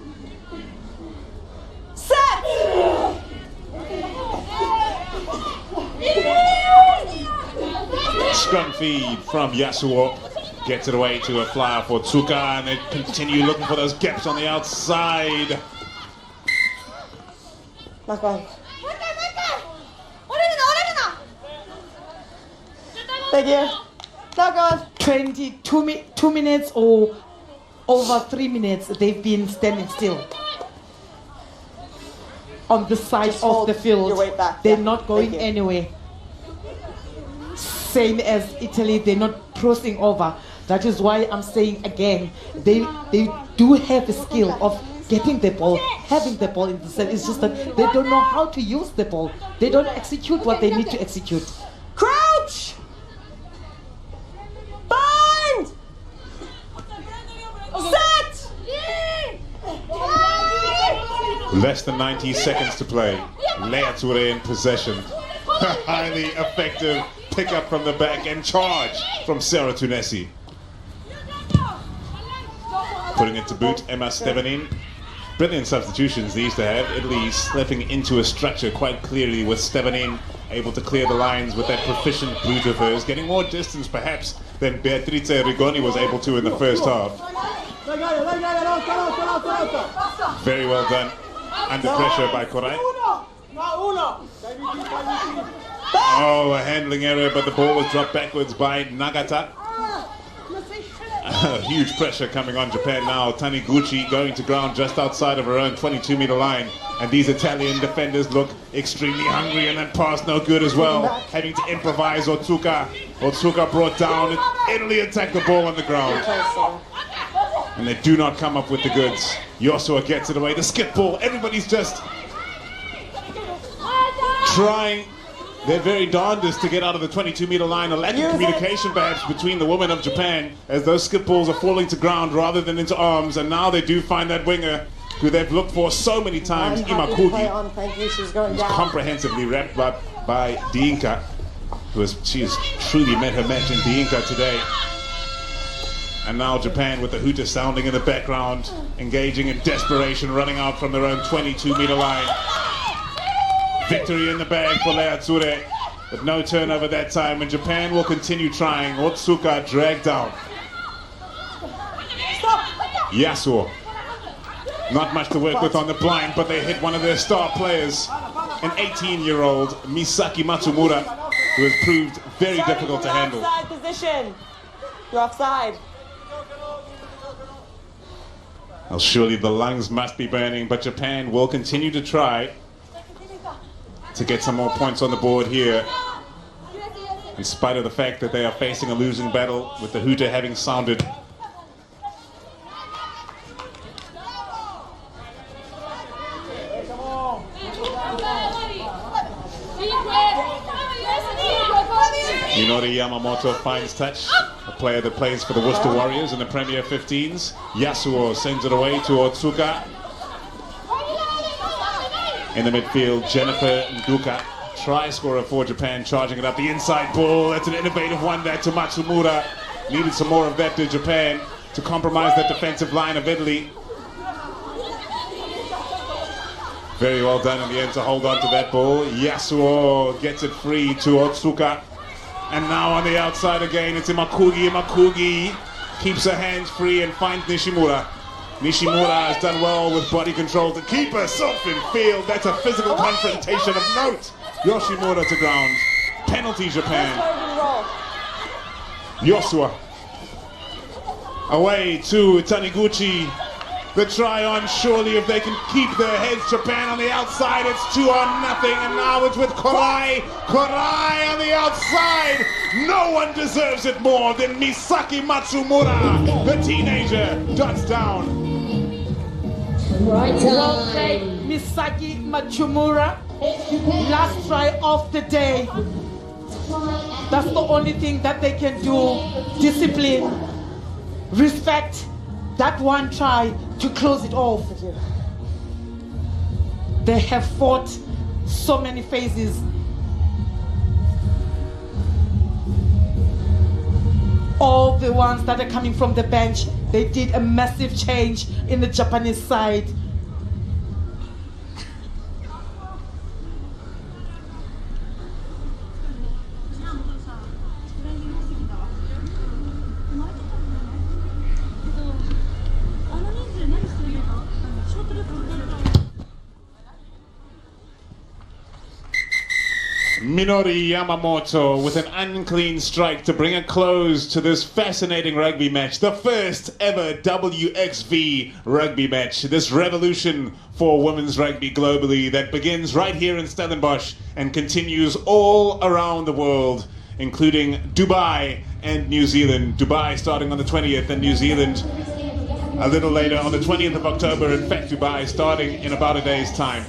Set! Scrum feed from Yasuo. Gets it away to a flyer for Tsuka, and they continue looking for those gaps on the outside. Knock on. Thank you. Knock on. 2 minutes or over 3 minutes, they've been standing still on the side Just of hold the field. your weight back. They're Yeah, not going thank you. anywhere. Same as Italy, they're not crossing over. That is why I'm saying again, they do have a skill of getting the ball, having the ball in the set. It's just that they don't know how to use the ball. They don't execute what they need to execute. Crouch! Bind! Set! Less than 90 seconds to play. Lea Toure in possession. Highly effective pickup from the back and charge from Sarah Tunesi. Putting it to boot, Emma Stevenin. Brilliant substitutions they used to have. Italy slipping into a structure quite clearly with Stevenin able to clear the lines with that proficient boot of hers, getting more distance perhaps than Beatrice Rigoni was able to in the first half. Very well done. Under pressure by Korai. Oh, a handling error, but the ball was dropped backwards by Nagata. Huge pressure coming on Japan now. Taniguchi going to ground just outside of her own 22-meter line. And these Italian defenders look extremely hungry, and that pass no good as well. Having to improvise Otsuka. Otsuka brought down. Italy attacked the ball on the ground. And they do not come up with the goods. Yosua gets it away. The skip ball. Everybody's just trying their very darndest to get out of the 22-meter line. A lack of communication perhaps between the women of Japan as those skip balls are falling to ground rather than into arms. And now they do find that winger who they've looked for so many times, Imakugi. Thank you. She's going Who's down. comprehensively wrapped up by Diinka. She has truly met her match in Diinka today. And now Japan with the hooter sounding in the background, engaging in desperation, running out from their own 22-meter line. Victory in the bag for Lea Toure, but no turnover that time, and Japan will continue trying. Otsuka dragged out. Yasuo. Not much to work with on the blind, but they hit one of their star players, an 18-year-old Misaki Matsumura, who has proved very difficult to handle. Offside position. You're offside. Well, surely the lungs must be burning, but Japan will continue to try to get some more points on the board here, in spite of the fact that they are facing a losing battle with the hooter having sounded. Minori Yamamoto finds touch, a player that plays for the Worcester Warriors in the Premier 15s. Yasuo sends it away to Otsuka. In the midfield, Jennifer Nduka, try scorer for Japan, charging it up the inside ball. That's an innovative one there to Matsumura. Needed some more of that to Japan to compromise that defensive line of Italy. Very well done in the end to hold on to that ball. Yasuo gets it free to Otsuka. And now on the outside again, it's Imakugi. Imakugi keeps her hands free and finds Nishimura. Nishimura has done well with body control to keep herself in field. That's a physical confrontation of note. Yoshimura to ground. Penalty Japan. Yosua. Away to Taniguchi. The try on, surely if they can keep their heads. Japan on the outside, it's 2-0, and now it's with Korai. Korai on the outside. No one deserves it more than Misaki Matsumura. The teenager dots down. Well played, Misaki Matsumura. Last try of the day. That's the only thing that they can do. Discipline, respect. That one try to close it off. They have fought so many phases. all the ones that are coming from the bench, they did a massive change in the Japanese side. Minori Yamamoto with an unclean strike to bring a close to this fascinating rugby match. The first ever WXV rugby match. This revolution for women's rugby globally that begins right here in Stellenbos and continues all around the world, including Dubai and New Zealand. Dubai starting on the 20th and New Zealand a little later on the 20th of October. In fact, Dubai starting in about a day's time.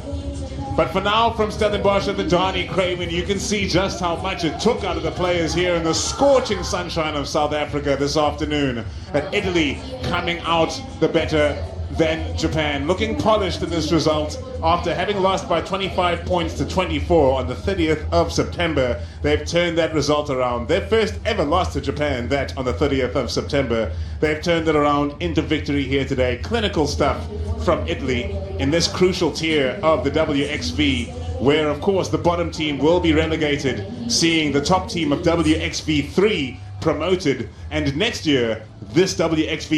But for now, from Stellenbosch at the Johnny Craven, you can see just how much it took out of the players here in the scorching sunshine of South Africa this afternoon. But Italy coming out the better than Japan, looking polished in this result after having lost by 25 points to 24 on the 30th of September. They've turned that result around. Their first ever loss to Japan, that on the 30th of September. They've turned it around into victory here today. Clinical stuff from Italy in this crucial tier of the WXV, where of course the bottom team will be relegated, seeing the top team of WXV3 promoted, and next year this WXV